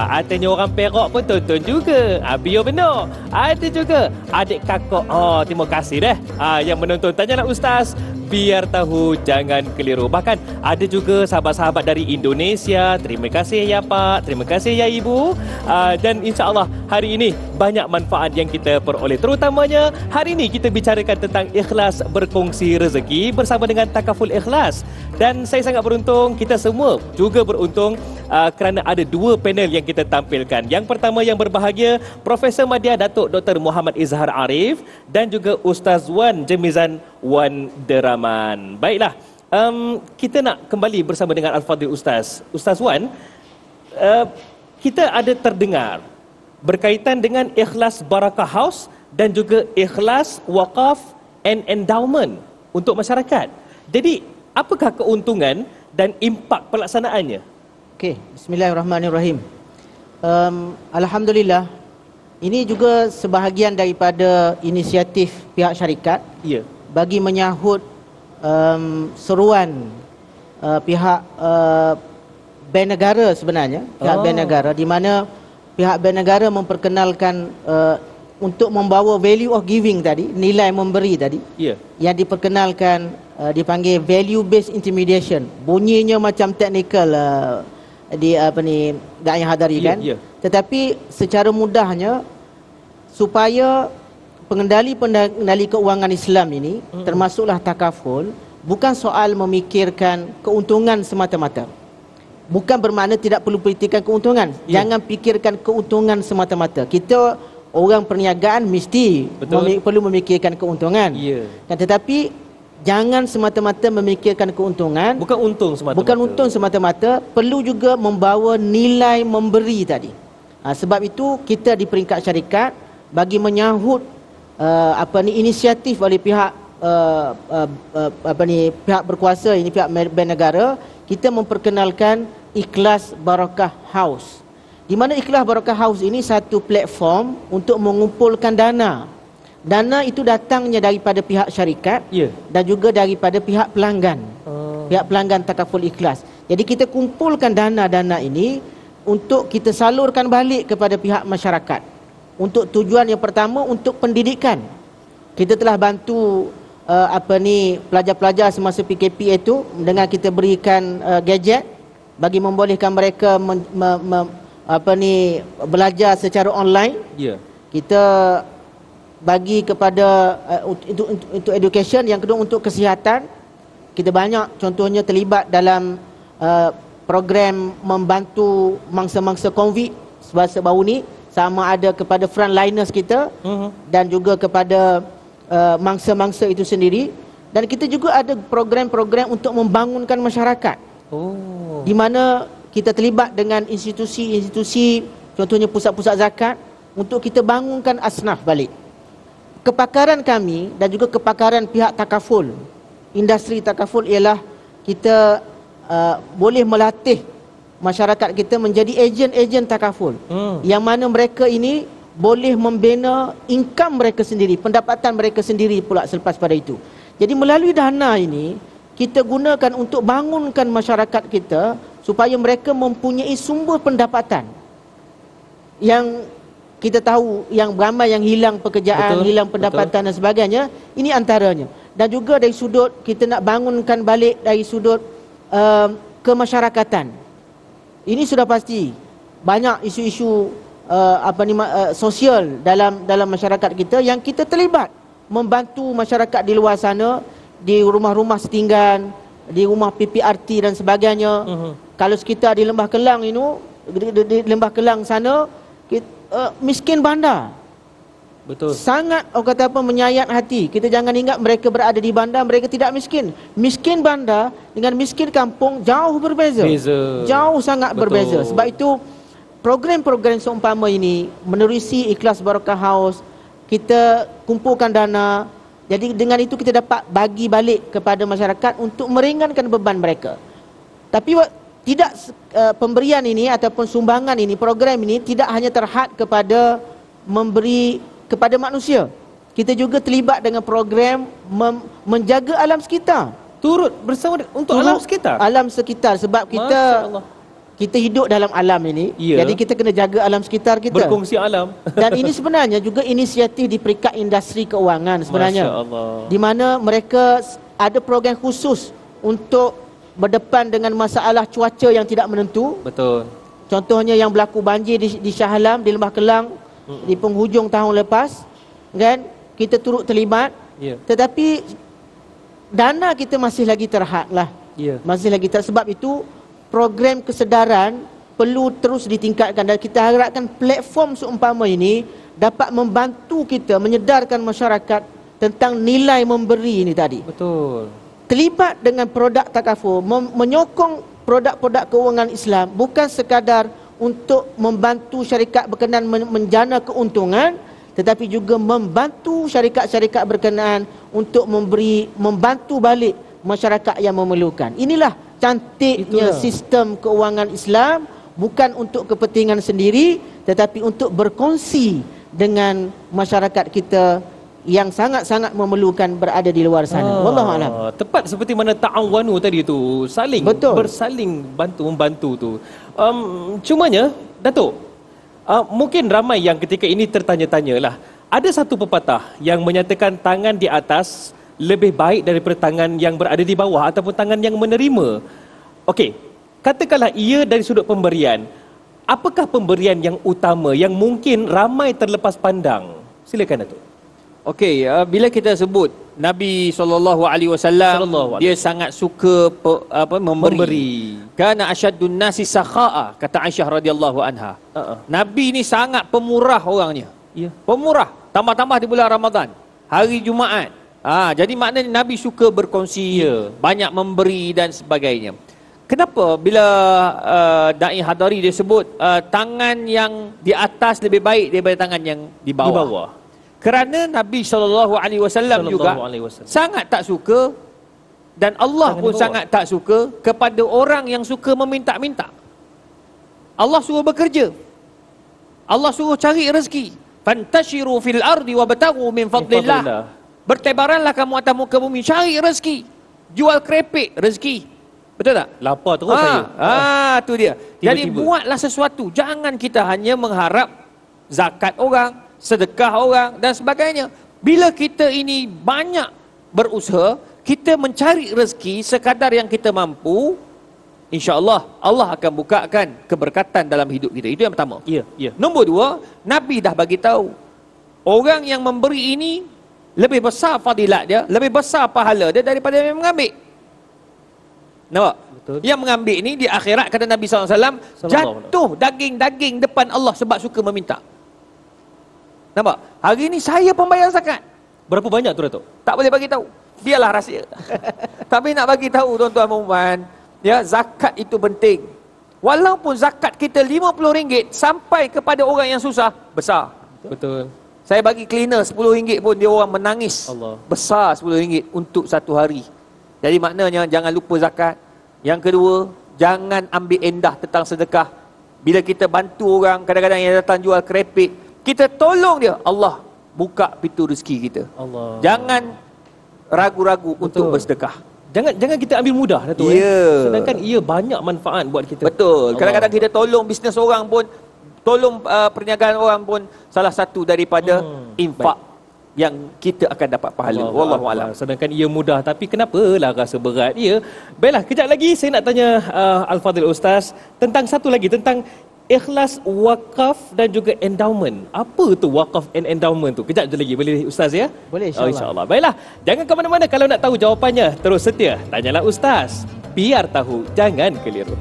Speaker 1: artinya orang Perak pun tonton juga. Biar benar. Ada juga adik kakak. Terima kasih deh yang menonton Tanyalah Ustaz, biar tahu jangan keliru. Bahkan ada juga sahabat-sahabat dari Indonesia. Terima kasih ya Pak, terima kasih ya Ibu. Dan insya-Allah hari ini banyak manfaat yang kita peroleh. Terutamanya hari ini kita bicarakan tentang ikhlas berkongsi rezeki bersama dengan Takaful Ikhlas. Dan saya sangat beruntung, kita semua juga beruntung kerana ada dua panel yang kita tampilkan. Yang pertama yang berbahagia, Profesor Madya Datuk Dr. Muhammad Izhar Arif dan juga Ustaz Wan Jemizan Wan Deraman. Baiklah, kita nak kembali bersama dengan Al-Fadhil Ustaz. Ustaz Wan, kita ada terdengar berkaitan dengan ikhlas Barakah House dan juga ikhlas wakaf and endowment untuk masyarakat. Jadi, apakah keuntungan dan impak pelaksanaannya?
Speaker 3: Okey, bismillahirrahmanirrahim. Alhamdulillah, ini juga sebahagian daripada inisiatif pihak syarikat bagi menyahut seruan pihak Bank Negara sebenarnya, pihak Bank Negara, di mana pihak Bank Negara memperkenalkan untuk membawa value of giving tadi, nilai memberi tadi, yang diperkenalkan dipanggil value based intimidation. Bunyinya macam teknikal di Da'i Hadari kan. Tetapi secara mudahnya, supaya pengendali keuangan Islam ini, termasuklah takaful, bukan soal memikirkan keuntungan semata-mata. bukan bermakna tidak perlu fikirkan keuntungan. Jangan fikirkan keuntungan semata-mata. Kita orang perniagaan mesti perlu memikirkan keuntungan. Tetapi jangan semata-mata memikirkan keuntungan.
Speaker 1: Bukan untung semata-mata.
Speaker 3: Bukan untung semata-mata, perlu juga membawa nilai memberi tadi. Sebab itu kita di peringkat syarikat bagi menyahut inisiatif oleh pihak pihak berkuasa ini, pihak bank negara, kita memperkenalkan Ikhlas Barakah House. Di mana Ikhlas Barakah House ini satu platform untuk mengumpulkan dana. Dana itu datangnya daripada pihak syarikat dan juga daripada pihak pelanggan. Pihak pelanggan Takaful Ikhlas. Jadi kita kumpulkan dana-dana ini untuk kita salurkan balik kepada pihak masyarakat. Untuk tujuan yang pertama, untuk pendidikan. Kita telah bantu pelajar-pelajar semasa PKP itu dengan kita berikan gadget bagi membolehkan mereka belajar secara online. Kita bagi kepada untuk education. Yang kedua untuk kesihatan. Kita banyak contohnya terlibat dalam program membantu mangsa-mangsa COVID baru ni, sama ada kepada frontliners kita dan juga kepada mangsa-mangsa itu sendiri. Dan kita juga ada program-program untuk membangunkan masyarakat. Di mana kita terlibat dengan institusi-institusi, contohnya pusat-pusat zakat, untuk kita bangunkan asnaf balik. Kepakaran kami dan juga kepakaran pihak takaful, industri takaful, ialah kita boleh melatih masyarakat kita menjadi ejen-ejen takaful. Yang mana mereka ini boleh membina income mereka sendiri, pendapatan mereka sendiri pula selepas pada itu. Jadi melalui dana ini, kita gunakan untuk bangunkan masyarakat kita supaya mereka mempunyai sumber pendapatan. Yang kita tahu yang ramai yang hilang pekerjaan, hilang pendapatan dan sebagainya. Ini antaranya. Dan juga dari sudut kita nak bangunkan balik dari sudut kemasyarakatan. Ini sudah pasti banyak isu-isu sosial dalam masyarakat kita yang kita terlibat membantu masyarakat di luar sana, di rumah-rumah setinggan, di rumah PPRT dan sebagainya. Kalau sekitar di Lembah Kelang ini, di Lembah Kelang sana, miskin bandar.
Speaker 1: Betul.
Speaker 3: Sangat orang kata menyayat hati. Kita jangan ingat mereka berada di bandar, mereka tidak miskin. Miskin bandar dengan miskin kampung jauh berbeza. Jauh sangat berbeza. Sebab itu program-program seumpama ini menerusi Ikhlas Barakah House, kita kumpulkan dana. Jadi dengan itu kita dapat bagi balik kepada masyarakat untuk meringankan beban mereka. Tapi tidak pemberian ini ataupun sumbangan ini, program ini tidak hanya terhad kepada memberi kepada manusia. Kita juga terlibat dengan program menjaga alam sekitar.
Speaker 1: Turut bersama untuk alam sekitar.
Speaker 3: Alam sekitar sebab kita hidup dalam alam ini. Jadi kita kena jaga alam sekitar kita.
Speaker 1: Berkongsi alam.
Speaker 3: Dan ini sebenarnya juga inisiatif di peringkat industri keuangan sebenarnya.
Speaker 1: Masya-Allah.
Speaker 3: Di mana mereka ada program khusus untuk berdepan dengan masalah cuaca yang tidak menentu.
Speaker 1: Betul.
Speaker 3: Contohnya yang berlaku banjir di Shah Alam, di Lembah Kelang, di penghujung tahun lepas, kan, kita turut terlibat. Tetapi dana kita masih lagi terhad lah. Masih lagi sebab itu program kesedaran perlu terus ditingkatkan dan kita harapkan platform seumpama ini dapat membantu kita menyedarkan masyarakat tentang nilai memberi ini tadi.
Speaker 1: Betul.
Speaker 3: Terlibat dengan produk takaful, menyokong produk-produk keuangan Islam bukan sekadar untuk membantu syarikat berkenaan menjana keuntungan, tetapi juga membantu syarikat-syarikat berkenaan untuk membantu balik masyarakat yang memerlukan. Inilah cantiknya sistem keuangan Islam, bukan untuk kepentingan sendiri tetapi untuk berkongsi dengan masyarakat kita yang sangat-sangat memerlukan berada di luar sana. Wallahu a'lam.
Speaker 1: Tepat seperti mana ta'awanu tadi tu, saling bersaling membantu tu. Cumanya Datuk, mungkin ramai yang ketika ini tertanya-tanya lah. Ada satu pepatah yang menyatakan tangan di atas lebih baik daripada tangan yang berada di bawah ataupun tangan yang menerima. Okey, katakanlah ia dari sudut pemberian. Apakah pemberian yang utama yang mungkin ramai terlepas pandang? Silakan Datuk.
Speaker 2: Okey, bila kita sebut Nabi SAW
Speaker 1: Sallallahu
Speaker 2: dia sangat suka memberi. Kana asyaddun nasi sakha'a, kata Aisyah radhiyallahu anha. Nabi ni sangat pemurah orangnya.
Speaker 1: Ya.
Speaker 2: Pemurah, tambah-tambah di bulan Ramadan, hari Jumaat. Jadi maknanya Nabi suka berkongsi, banyak memberi dan sebagainya. Kenapa bila Da'i Hadari dia sebut tangan yang di atas lebih baik daripada tangan yang di bawah?
Speaker 1: Di bawah.
Speaker 2: Kerana Nabi SAW juga sangat tak suka, dan Allah
Speaker 1: tangan
Speaker 2: pun
Speaker 1: di bawah.
Speaker 2: sangat tak suka kepada orang yang suka meminta-minta. Allah suruh bekerja, Allah suruh cari rezeki. Fantashiru fil ardi wabtaghu min fadlillah. Bertebaranlah kamu atas muka bumi, cari rezeki. Jual kerepek rezeki. Betul tak?
Speaker 1: Lapar terus saya.
Speaker 2: Tu dia. Jadi
Speaker 1: Tiba-tiba.
Speaker 2: buatlah sesuatu. Jangan kita hanya mengharap zakat orang, sedekah orang dan sebagainya. Bila kita ini banyak berusaha, kita mencari rezeki sekadar yang kita mampu, insya-Allah Allah akan bukakan keberkatan dalam hidup kita. Itu yang pertama.
Speaker 1: Ya, ya.
Speaker 2: Nombor dua, Nabi dah bagi tahu, orang yang memberi ini lebih besar fadilat dia, lebih besar pahala dia daripada yang mengambil. Nampak?
Speaker 1: Betul.
Speaker 2: Yang mengambil ini di akhirat, kata Nabi SAW, jatuh daging-daging depan Allah sebab suka meminta. Nampak? Hari ini saya pembayar zakat.
Speaker 1: Berapa banyak tu Datuk?
Speaker 2: Tak boleh bagi tahu. Biarlah rahsia. Tapi nak bagi tahu tuan-tuan dan puan, ya, zakat itu penting. Walaupun zakat kita RM50 sampai kepada orang yang susah, besar.
Speaker 1: Betul.
Speaker 2: Saya bagi cleaner RM10 pun dia orang menangis.
Speaker 1: Allah.
Speaker 2: Besar RM10 untuk satu hari. Jadi maknanya jangan lupa zakat. Yang kedua, jangan ambil endah tentang sedekah. Bila kita bantu orang, kadang-kadang yang datang jual kerepek, kita tolong dia, Allah buka pintu rezeki kita.
Speaker 1: Allah.
Speaker 2: Jangan ragu-ragu untuk bersedekah.
Speaker 1: Jangan kita ambil mudah Datuk.
Speaker 2: Ya.
Speaker 1: Sedangkan ia banyak manfaat buat kita.
Speaker 2: Betul.
Speaker 1: Allah.
Speaker 2: Kadang-kadang kita tolong bisnes orang pun, tolong perniagaan orang pun salah satu daripada infak yang kita akan dapat pahala. Wallahu a'lam.
Speaker 1: Sedangkan ia mudah, tapi kenapalah rasa berat ia? Baiklah, kejap lagi saya nak tanya Al-Fadhil Ustaz tentang satu lagi, tentang ikhlas, wakaf dan juga endowment. Apa tu wakaf and endowment tu? Kejap je lagi, boleh Ustaz ya?
Speaker 3: Boleh, insyaAllah.
Speaker 1: InsyaAllah. Baiklah, jangan ke mana-mana. Kalau nak tahu jawapannya, terus setia Tanyalah Ustaz. Biar tahu, jangan keliru.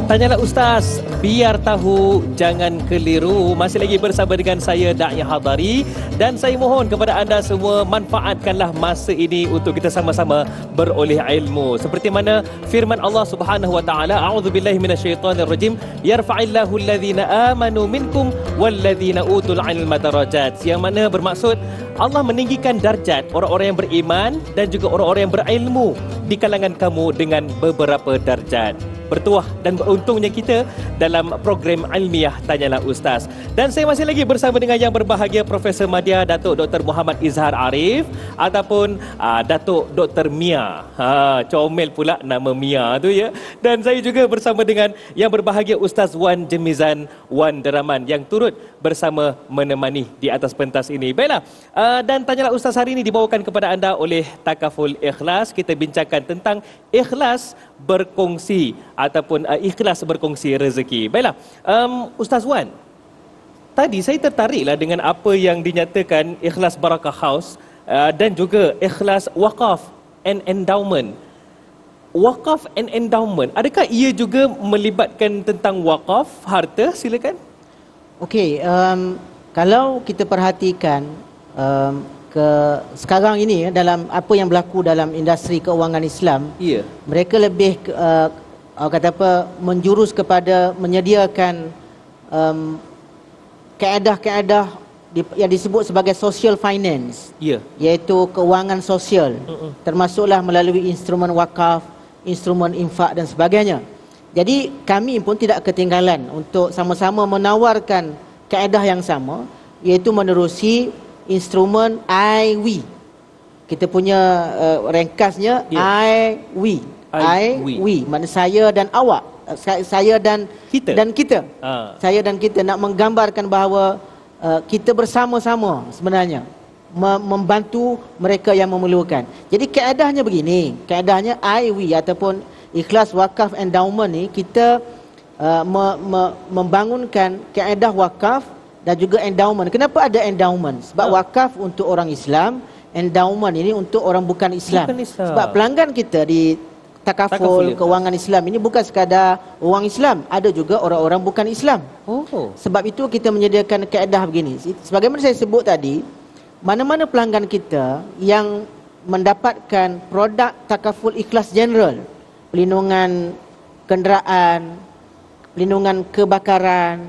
Speaker 1: Tanyalah Ustaz, biar tahu, jangan keliru. Masih lagi bersama dengan saya, Da'i Hadari. Dan saya mohon kepada anda semua, manfaatkanlah masa ini untuk kita sama-sama beroleh ilmu. Seperti mana firman Allah Subhanahu wa taala, a'udzubillahi minasyaitonirrajim, yarfa'illahu alladhina amanu minkum walladhina utul ilma darajat. Yang mana bermaksud Allah meninggikan darjat orang-orang yang beriman dan juga orang-orang yang berilmu di kalangan kamu dengan beberapa darjat. Bertuah dan beruntungnya kita dalam program ilmiah Tanyalah Ustaz. Dan saya masih lagi bersama dengan yang berbahagia, Profesor Madya Datuk Dr. Muhammad Izhar Arif ataupun Datuk Dr. Mia. Comel pula nama Mia tu ya. Dan saya juga bersama dengan yang berbahagia Ustaz Wan Jemizan Wan Deraman yang turut bersama menemani di atas pentas ini. Baiklah, dan Tanyalah Ustaz hari ini dibawakan kepada anda oleh Takaful Ikhlas. Kita bincangkan tentang ikhlas berkongsi ataupun ikhlas berkongsi rezeki. Baiklah, Ustaz Wan, tadi saya tertariklah dengan apa yang dinyatakan Ikhlas Barakah House dan juga ikhlas wakaf and endowment. Wakaf and endowment, adakah ia juga melibatkan tentang wakaf harta? Silakan.
Speaker 3: Okey, kalau kita perhatikan sekarang ini dalam apa yang berlaku dalam industri keuangan Islam,
Speaker 1: Ya.
Speaker 3: mereka lebih kata apa, menjurus kepada menyediakan kaedah-kaedah yang disebut sebagai social finance,
Speaker 1: Ya.
Speaker 3: iaitu keuangan sosial, termasuklah melalui instrumen wakaf, instrumen infak dan sebagainya. Jadi kami pun tidak ketinggalan untuk sama-sama menawarkan kaedah yang sama, iaitu menerusi instrumen IWI. Kita punya ringkasnya IWI. IWI, maknanya saya dan awak, saya dan
Speaker 1: Kita.
Speaker 3: dan kita.
Speaker 1: Ah.
Speaker 3: Saya dan kita nak menggambarkan bahawa kita bersama-sama sebenarnya membantu mereka yang memerlukan. Jadi kaedahnya begini, kaedahnya IW ataupun ikhlas wakaf endowment ni, kita membangunkan kaedah wakaf dan juga endowment. Kenapa ada endowment? Sebab wakaf untuk orang Islam, endowment ini untuk orang bukan Islam. Sebab pelanggan kita di takaful keuangan Islam ini bukan sekadar orang Islam, ada juga orang-orang bukan Islam. Sebab itu kita menyediakan kaedah begini. Sebagaimana saya sebut tadi, mana-mana pelanggan kita yang mendapatkan produk takaful ikhlas general, pelindungan kenderaan, pelindungan kebakaran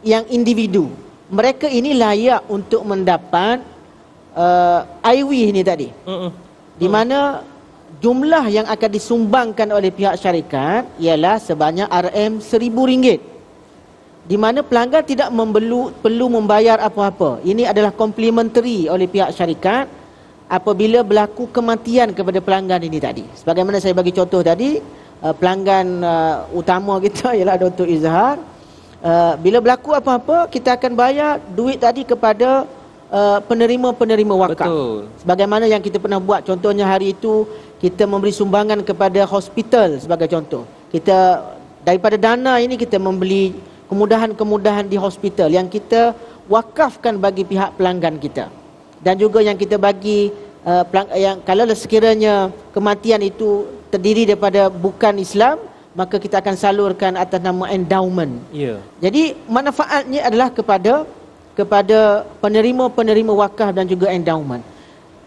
Speaker 3: yang individu, mereka ini layak untuk mendapat IW ini tadi. Di mana jumlah yang akan disumbangkan oleh pihak syarikat ialah sebanyak RM1,000, di mana pelanggan tidak perlu membayar apa-apa. Ini adalah complimentary oleh pihak syarikat apabila berlaku kematian kepada pelanggan ini tadi. Sebagaimana saya bagi contoh tadi, pelanggan utama kita ialah Dr. Izhar. Bila berlaku apa-apa, kita akan bayar duit tadi kepada penerima-penerima wakaf. Betul. Sebagaimana yang kita pernah buat, contohnya hari itu kita memberi sumbangan kepada hospital sebagai contoh. Kita daripada dana ini kita membeli kemudahan-kemudahan di hospital yang kita wakafkan bagi pihak pelanggan kita. Dan juga yang kita bagi yang kalau sekiranya kematian itu terdiri daripada bukan Islam, maka kita akan salurkan atas nama endowment. Jadi manfaatnya adalah kepada penerima-penerima wakaf dan juga endowment.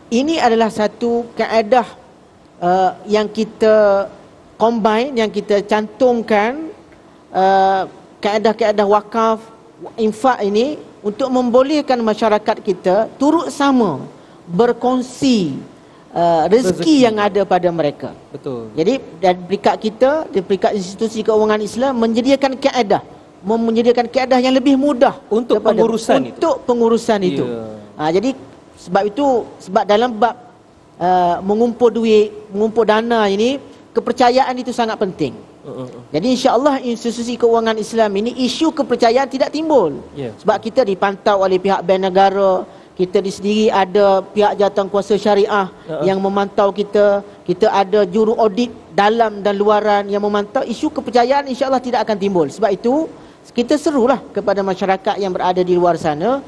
Speaker 3: Ini adalah satu kaedah yang kita combine, yang kita cantumkan kaedah-kaedah wakaf infak ini untuk membolehkan masyarakat kita turut sama berkongsi rezeki yang ada pada mereka.
Speaker 1: Betul.
Speaker 3: Jadi dari peringkat kita, dari peringkat institusi keuangan Islam menyediakan kaedah yang lebih mudah
Speaker 1: untuk pengurusan
Speaker 3: itu. Jadi sebab dalam bab mengumpul duit, mengumpul dana ini, kepercayaan itu sangat penting. Jadi insya-Allah institusi keuangan Islam ini isu kepercayaan tidak timbul. Sebab kita dipantau oleh pihak bank negara, kita di sendiri ada pihak jawatankuasa syariah yang memantau kita, kita ada juru audit dalam dan luaran yang memantau. Isu kepercayaan insya-Allah tidak akan timbul. Sebab itu kita serulah kepada masyarakat yang berada di luar sana,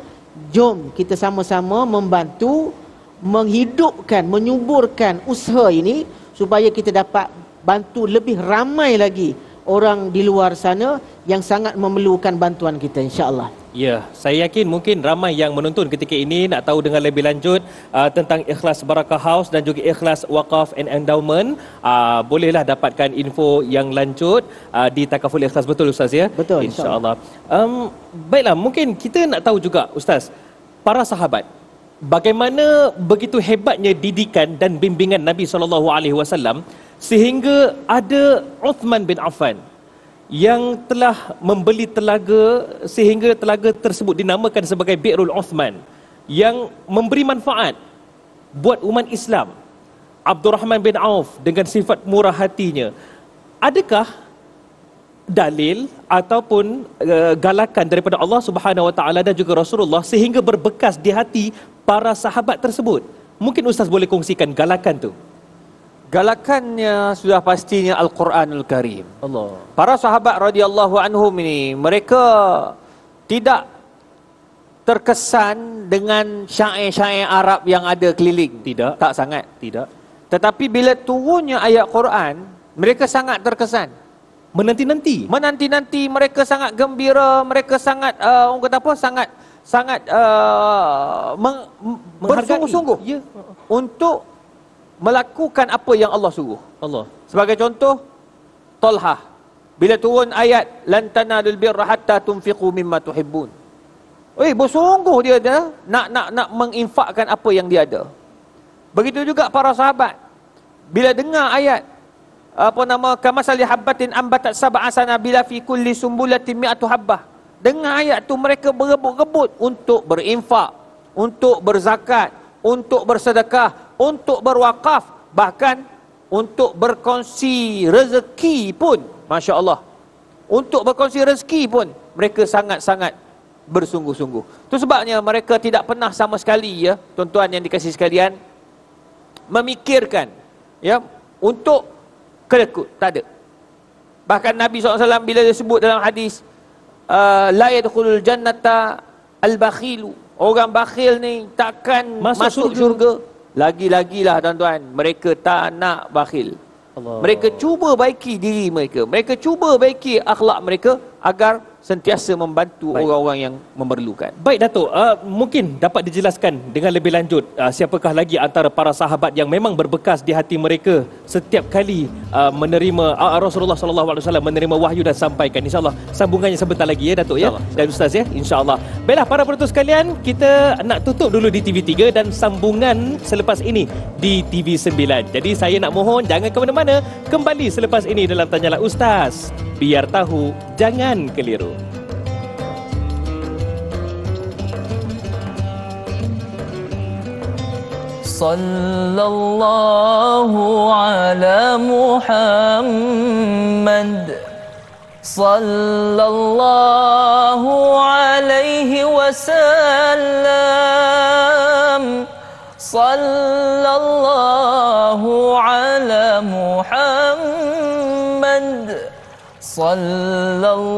Speaker 3: jom kita sama-sama membantu menghidupkan, menyuburkan usaha ini supaya kita dapat bantu lebih ramai lagi orang di luar sana yang sangat memerlukan bantuan kita, insya-Allah.
Speaker 1: Ya, saya yakin mungkin ramai yang menonton ketika ini nak tahu dengan lebih lanjut tentang Ikhlas Barakah House dan juga Ikhlas Waqaf and Endowment. Bolehlah dapatkan info yang lanjut di Takaful Ikhlas, betul Ustaz ya?
Speaker 3: Betul,
Speaker 1: insya-Allah. Baiklah, mungkin kita nak tahu juga Ustaz, para sahabat, bagaimana begitu hebatnya didikan dan bimbingan Nabi SAW sehingga ada Uthman bin Affan yang telah membeli telaga sehingga telaga tersebut dinamakan sebagai Bi'rul Uthman, yang memberi manfaat buat umat Islam. Abdurrahman bin Auf dengan sifat murah hatinya. Adakah dalil ataupun galakan daripada Allah Subhanahu Wa Taala dan juga Rasulullah sehingga berbekas di hati para sahabat tersebut? Mungkin Ustaz boleh kongsikan galakan tu.
Speaker 2: Galakannya sudah pastinya Al-Quranul Karim.
Speaker 1: Allah.
Speaker 2: Para sahabat radhiyallahu anhum ini, mereka tidak terkesan dengan syair-syair Arab yang ada keliling.
Speaker 1: Tidak.
Speaker 2: Tak sangat.
Speaker 1: Tidak.
Speaker 2: Tetapi bila turunnya ayat Quran, mereka sangat terkesan.
Speaker 1: Menanti-nanti.
Speaker 2: Menanti-nanti, mereka sangat gembira, mereka sangat orang kata apa? Sangat bersungguh-sungguh untuk melakukan apa yang Allah suruh.
Speaker 1: Allah.
Speaker 2: Sebagai contoh, Talhah bila turun ayat lan tanalul birra hatta tunfiqu mimma tuhibbun. Bersungguh dia nak menginfakkan apa yang dia ada. Begitu juga para sahabat bila dengar ayat kamasali habbatin ambatat sab'a sanabila fi kulli sumbulatin mi'atu habbah. Dengar ayat tu, mereka berebut-rebut untuk berinfak, untuk berzakat, untuk bersedekah, untuk berwakaf, bahkan untuk berkongsi rezeki pun. Masya Allah. Untuk berkongsi rezeki pun mereka sangat-sangat bersungguh-sungguh. Itu sebabnya mereka tidak pernah sama sekali, ya, tuan-tuan yang dikasihi sekalian, memikirkan, ya, untuk kedekut. Tak ada. Bahkan Nabi SAW bila dia sebut dalam hadis, la yadkhulul jannata al-bakhilu, orang bakhil ni takkan masuk syurga. Lagi-lagilah tuan-tuan, mereka tak nak bakhil. Allah. Mereka cuba baiki diri mereka, mereka cuba baiki akhlak mereka agar sentiasa membantu orang-orang yang memerlukan.
Speaker 1: Baik Datuk, mungkin dapat dijelaskan dengan lebih lanjut siapakah lagi antara para sahabat yang memang berbekas di hati mereka setiap kali menerima Rasulullah SAW menerima wahyu dan sampaikan. InsyaAllah sambungannya sebentar lagi, ya Datuk, ya, dan Ustaz, ya, insyaAllah. Baiklah para penonton sekalian, kita nak tutup dulu di TV3 dan sambungan selepas ini di TV9. Jadi saya nak mohon jangan ke mana-mana, kembali selepas ini dalam Tanyalah Ustaz. Biar tahu, jangan keliru.
Speaker 4: Sallallahu ala Muhammad, sallallahu alaihi wasallam, sallallahu ala Muhammad, sallallahu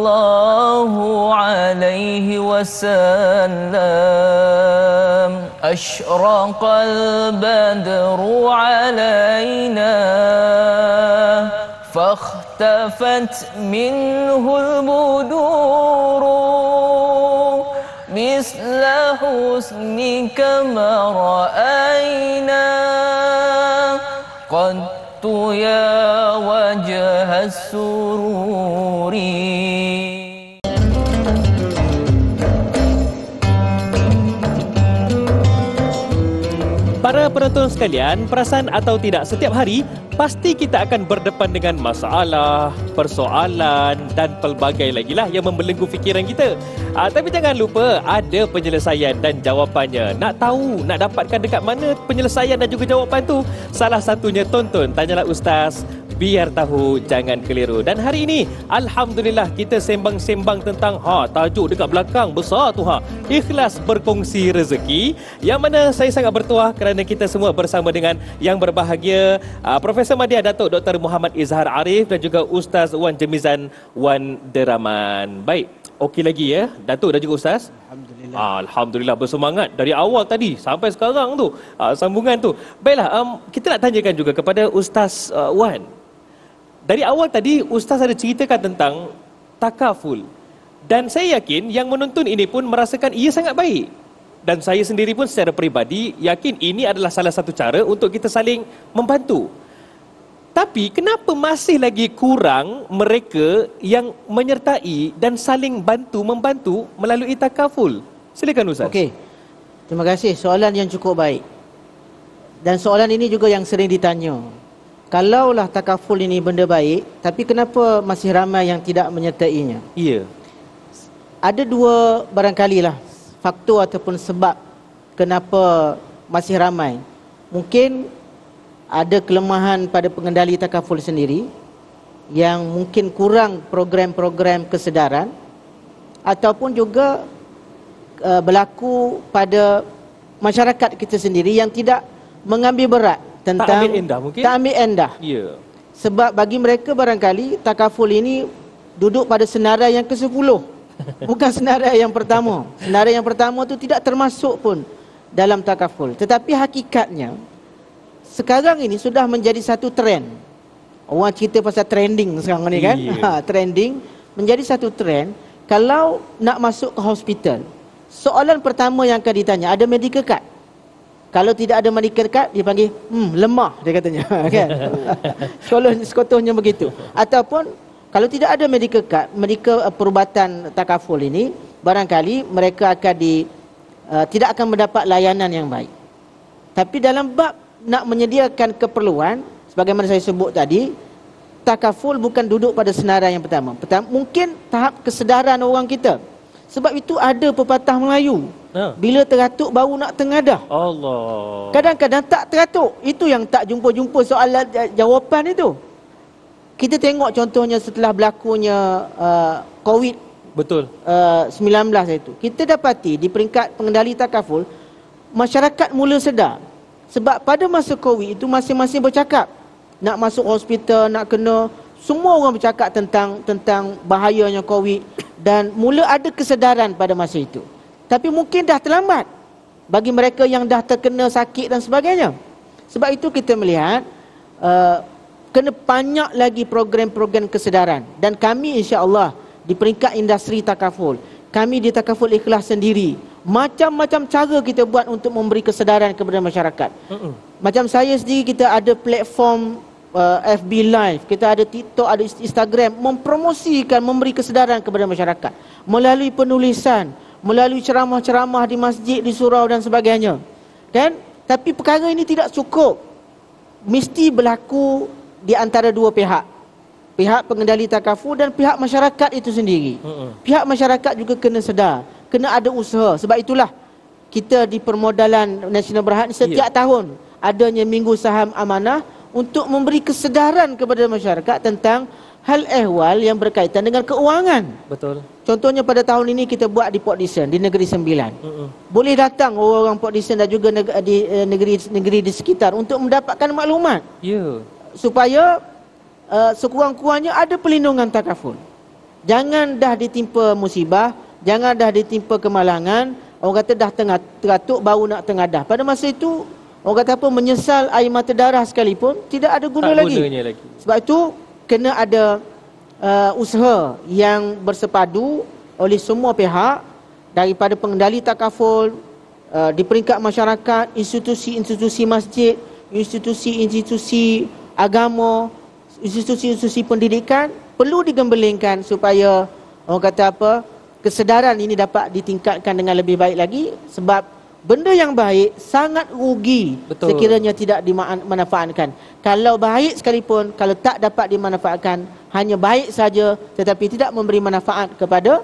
Speaker 4: alaihi wasallam. Ashraqal badru alaina fakhtafat minhul buduru misla husnika ma ra'ayna qattu ya wajha sururi.
Speaker 1: Para penonton sekalian, perasan atau tidak, setiap hari pasti kita akan berdepan dengan masalah, persoalan dan pelbagai lagi lah yang membelenggu fikiran kita. Tapi jangan lupa ada penyelesaian dan jawapannya. Nak tahu, nak dapatkan dekat mana penyelesaian dan juga jawapan tu? Salah satunya tonton Tanyalah Ustaz. Biar tahu, jangan keliru. Dan hari ini, alhamdulillah, kita sembang-sembang tentang tajuk dekat belakang besar tu, ikhlas berkongsi rezeki, yang mana saya sangat bertuah kerana kita semua bersama dengan yang berbahagia Profesor Madya Datuk Dr. Muhammad Izhar Arif dan juga Ustaz Wan Jemizan Wan Deraman. Baik, okey lagi, ya Datuk dan juga Ustaz? Alhamdulillah. Alhamdulillah, bersemangat dari awal tadi sampai sekarang tu, sambungan tu. Baiklah, kita nak tanyakan juga kepada Ustaz Wan. Dari awal tadi Ustaz ada ceritakan tentang takaful, dan saya yakin yang menonton ini pun merasakan ia sangat baik, dan saya sendiri pun secara peribadi yakin ini adalah salah satu cara untuk kita saling membantu. Tapi kenapa masih lagi kurang mereka yang menyertai dan saling membantu melalui takaful? Silakan Ustaz.
Speaker 3: Okey, terima kasih, soalan yang cukup baik. Dan soalan ini juga yang sering ditanya. Kalaulah takaful ini benda baik, tapi kenapa masih ramai yang tidak menyertainya?
Speaker 1: Ya.
Speaker 3: Ada dua barangkali lah faktor ataupun sebab kenapa masih ramai. Mungkin ada kelemahan pada pengendali takaful sendiri, yang mungkin kurang program-program kesedaran, ataupun juga berlaku pada masyarakat kita sendiri yang tidak mengambil berat tentang
Speaker 1: tak ambil endah mungkin? Tak
Speaker 3: ambil endah.
Speaker 1: Ya.
Speaker 3: Sebab bagi mereka barangkali takaful ini duduk pada senarai yang ke-10. Bukan senarai yang pertama. Senarai yang pertama tu tidak termasuk pun dalam takaful. Tetapi hakikatnya sekarang ini sudah menjadi satu trend. Orang cerita pasal trending sekarang ni kan.
Speaker 1: Yeah.
Speaker 3: Trending menjadi satu trend. Kalau nak masuk ke hospital, soalan pertama yang akan ditanya, ada medical card? Kalau tidak ada medical card, dia panggil lemah, dia katanya. Kan? Sekotohnya begitu. Ataupun kalau tidak ada medical card, medical perubatan takaful ini, barangkali mereka akan tidak akan mendapat layanan yang baik. Tapi dalam bab nak menyediakan keperluan, sebagaimana saya sebut tadi, takaful bukan duduk pada senarai yang pertama. Mungkin tahap kesedaran orang kita. Sebab itu ada pepatah Melayu, bila teratuk baru nak tengadah.
Speaker 1: Allah.
Speaker 3: Kadang-kadang tak teratuk. Itu yang tak jumpa-jumpa soalan jawapan itu. Kita tengok contohnya setelah berlakunya COVID
Speaker 1: Betul.
Speaker 3: 19 itu. Kita dapati di peringkat pengendali takaful, masyarakat mula sedar. Sebab pada masa COVID itu masing-masing bercakap. Nak masuk hospital, nak kena, semua orang bercakap tentang bahayanya COVID dan mula ada kesedaran pada masa itu. Tapi mungkin dah terlambat bagi mereka yang dah terkena sakit dan sebagainya. Sebab itu kita melihat kena banyak lagi program-program kesedaran. Dan kami insya-Allah di peringkat industri takaful, kami di Takaful Ikhlas sendiri, macam-macam cara kita buat untuk memberi kesedaran kepada masyarakat. Macam saya sendiri, kita ada platform FB Live, kita ada TikTok, ada Instagram, mempromosikan, memberi kesedaran kepada masyarakat melalui penulisan, melalui ceramah-ceramah di masjid, di surau dan sebagainya. Kan? Tapi perkara ini tidak cukup. Mesti berlaku di antara dua pihak. Pihak pengendali takaful dan pihak masyarakat itu sendiri. Pihak masyarakat juga kena sedar, kena ada usaha. Sebab itulah kita di Permodalan Nasional Berhad setiap tahun adanya Minggu Saham Amanah untuk memberi kesedaran kepada masyarakat tentang hal ehwal yang berkaitan dengan keuangan.
Speaker 1: Betul.
Speaker 3: Contohnya pada tahun ini kita buat di Port Dickson, di Negeri Sembilan. Boleh datang orang-orang Port Dickson dan juga di negeri di sekitar untuk mendapatkan maklumat.
Speaker 1: Ya.
Speaker 3: Supaya sekurang-kurangnya ada perlindungan takaful. Jangan dah ditimpa musibah, jangan dah ditimpa kemalangan, orang kata dah teratuk baru nak tengadah. Pada masa itu orang kata apa, menyesal air mata darah sekalipun tidak ada guna lagi. Sebab itu kena ada usaha yang bersepadu oleh semua pihak, daripada pengendali takaful, di peringkat masyarakat, institusi-institusi masjid, institusi-institusi agama, institusi-institusi pendidikan perlu digembelengkan supaya orang kata apa, kesedaran ini dapat ditingkatkan dengan lebih baik lagi. Sebab benda yang baik sangat rugi sekiranya tidak dimanfaatkan. Kalau baik sekalipun, kalau tak dapat dimanfaatkan, hanya baik saja tetapi tidak memberi manfaat kepada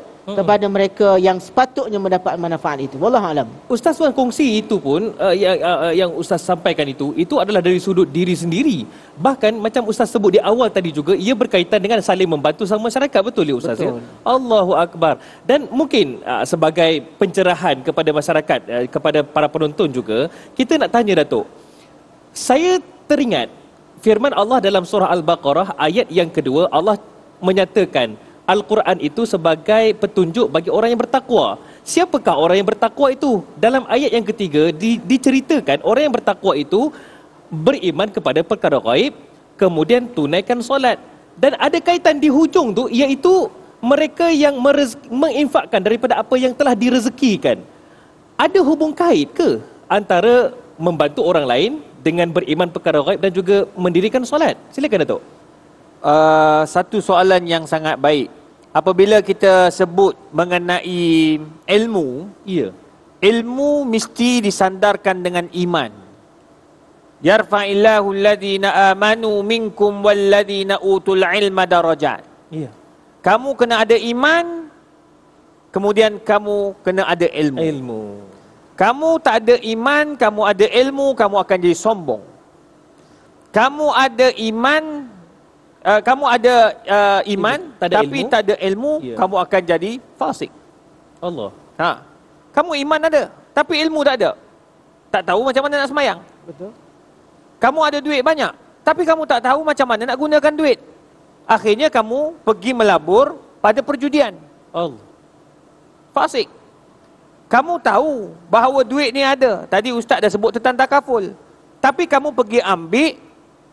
Speaker 3: mereka yang sepatutnya mendapat manfaat itu. Wallahu alam.
Speaker 1: Ustaz Wan kongsi itu pun yang Ustaz sampaikan itu adalah dari sudut diri sendiri. Bahkan macam Ustaz sebut di awal tadi juga, ia berkaitan dengan saling membantu sama masyarakat. Betul ya Ustaz?
Speaker 3: Betul.
Speaker 1: Ya? Allahu Akbar. Dan mungkin sebagai pencerahan kepada masyarakat, kepada para penonton juga, kita nak tanya Datuk. Saya teringat firman Allah dalam surah Al-Baqarah ayat yang kedua, Allah menyatakan Al-Quran itu sebagai petunjuk bagi orang yang bertakwa. Siapakah orang yang bertakwa itu? Dalam ayat yang ketiga diceritakan orang yang bertakwa itu beriman kepada perkara gaib, kemudian tunaikan solat. Dan ada kaitan di hujung tu, iaitu mereka yang menginfakkan daripada apa yang telah direzekikan. Ada hubung kait ke antara membantu orang lain dengan beriman perkara gaib dan juga mendirikan solat? Silakan Datuk.
Speaker 2: Satu soalan yang sangat baik. Apabila kita sebut mengenai ilmu, ilmu mesti disandarkan dengan iman. Yarfa'illahu alladhina amanu minkum walladhina utul ilma darajat. Kamu kena ada iman, kemudian kamu kena ada ilmu. Kamu tak ada iman, kamu ada ilmu, kamu akan jadi sombong. Kamu ada iman, kamu ada iman tapi tak ada ilmu, kamu akan jadi fasik.
Speaker 1: Allah.
Speaker 2: Kamu iman ada tapi ilmu tak ada. Tak tahu macam mana nak semayang.
Speaker 3: Betul.
Speaker 2: Kamu ada duit banyak tapi kamu tak tahu macam mana nak gunakan duit. Akhirnya kamu pergi melabur pada perjudian.
Speaker 1: Allah.
Speaker 2: Fasik. Kamu tahu bahawa duit ni ada. Tadi ustaz dah sebut tentang takaful. Tapi kamu pergi ambil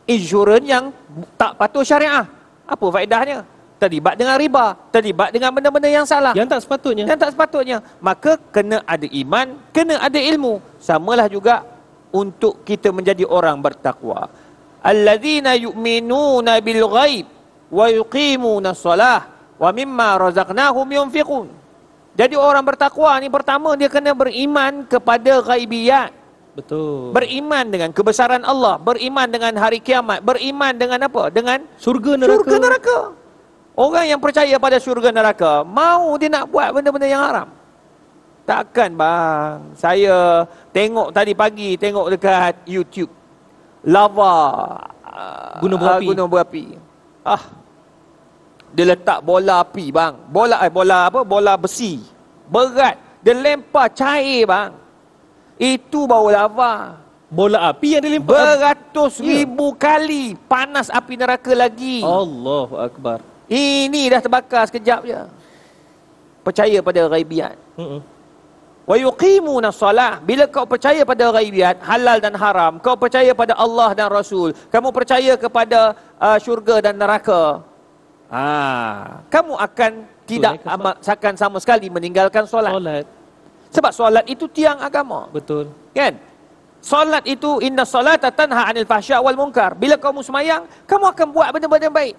Speaker 2: insurans yang tak patuh syariah. Apa faedahnya? Terlibat dengan riba, terlibat dengan benda-benda yang salah,
Speaker 1: yang tak sepatutnya.
Speaker 2: Maka kena ada iman, kena ada ilmu. Samalah juga untuk kita menjadi orang bertakwa. Alladzina yu'minuna bil ghaib wa yuqimuna shalah wa mimma razaqnahum yunfiqun. Jadi orang bertakwa ni pertama dia kena beriman kepada ghaibiyat.
Speaker 1: Betul.
Speaker 2: Beriman dengan kebesaran Allah, beriman dengan hari kiamat, beriman dengan apa? Dengan
Speaker 1: surga neraka.
Speaker 2: Orang yang percaya pada syurga neraka, mau dia nak buat benda-benda yang haram? Takkan bang. Saya tengok tadi pagi, tengok dekat YouTube, lava
Speaker 1: gunung berapi.
Speaker 2: Dia letak bola api bang. Bola besi. Berat. Dia lempar cair bang. Itu bau lava.
Speaker 1: Bola api yang dilempar.
Speaker 2: Beratus ribu kali panas api neraka lagi.
Speaker 1: Allahu Akbar.
Speaker 2: Ini dah terbakar sekejap je. Percaya pada ghaibiat. Wa yuqimuna salah. Bila kau percaya pada ghaibiat, halal dan haram, kau percaya pada Allah dan Rasul, kamu percaya kepada syurga dan neraka, kamu akan tidak akan sama sekali meninggalkan solat. Sebab solat itu tiang agama.
Speaker 1: Betul.
Speaker 2: Kan? Solat itu inna salata tanha 'anil fahsya' wal munkar. Bila kamu semayang, kamu akan buat benda-benda baik.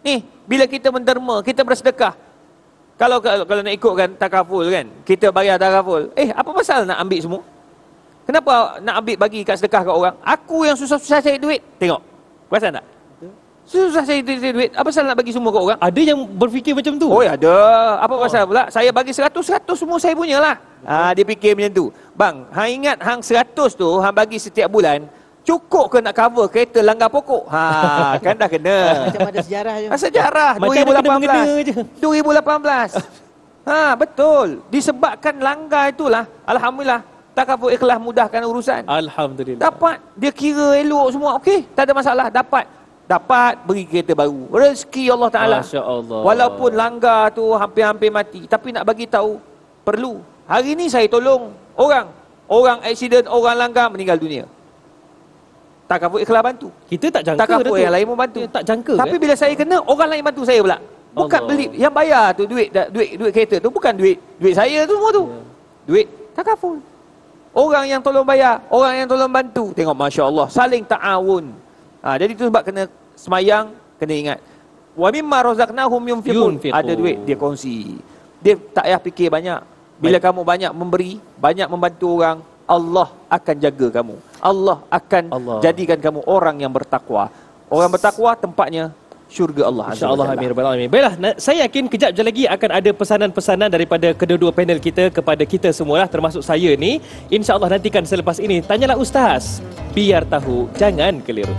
Speaker 2: Ni, bila kita menderma, kita bersedekah. Kalau nak ikutkan takaful kan, kita bayar takaful. Apa pasal nak ambil semua? Kenapa nak ambil bagi kat sedekah kat orang? Aku yang susah-susah cari duit. Tengok. Perasan tak? Susah cari duit. Apa pasal nak bagi semua kat orang?
Speaker 1: Ada yang berfikir macam tu.
Speaker 2: Oh, ada. Apa pasal pula? Saya bagi 100 semua saya punya lah. Dia fikir macam tu. Bang, hang ingat hang 100 tu hang bagi setiap bulan, cukup ke nak cover kereta langgar pokok? Kan dah kena.
Speaker 3: Macam ada sejarah je.
Speaker 2: Sejarah
Speaker 1: Macam
Speaker 2: 2018. 2018. Betul. Disebabkan langgar itulah, alhamdulillah, takaful ikhlas mudahkan urusan.
Speaker 1: Alhamdulillah.
Speaker 2: Dapat. Dia kira elok semua. Okey, tak ada masalah. Dapat beri kereta baru. Rezeki Allah Ta'ala.
Speaker 1: Masya Allah.
Speaker 2: Walaupun langgar tu hampir-hampir mati, tapi nak bagi tahu perlu. Hari ni saya tolong orang aksiden, orang langgar meninggal dunia. Takaful ikhlas bantu.
Speaker 1: Kita tak jangka
Speaker 2: Takaful yang lain membantu.
Speaker 1: Tak jangka.
Speaker 2: Tapi bila saya kena, orang lain bantu saya pula. Bukan
Speaker 1: Allah.
Speaker 2: beli yang bayar tu duit kereta tu bukan duit saya tu semua tu. Duit takaful. Orang yang tolong bayar, orang yang tolong bantu. Tengok masya-Allah, saling ta'awun. Jadi tu sebab kena semayang, kena ingat. Wa mimma razaqnahum yunfiqun. Ada duit dia kongsi. Dia tak payah fikir banyak. Bila kamu banyak memberi, banyak membantu orang, Allah akan jaga kamu. Allah akan jadikan kamu orang yang bertakwa. Orang bertakwa tempatnya syurga Allah.
Speaker 1: InsyaAllah, amin rabbal alamin. Baiklah, saya yakin kejap je lagi akan ada pesanan-pesanan daripada kedua-dua panel kita kepada kita semualah, termasuk saya ni. InsyaAllah nantikan selepas ini. Tanyalah Ustaz, biar tahu, jangan keliru.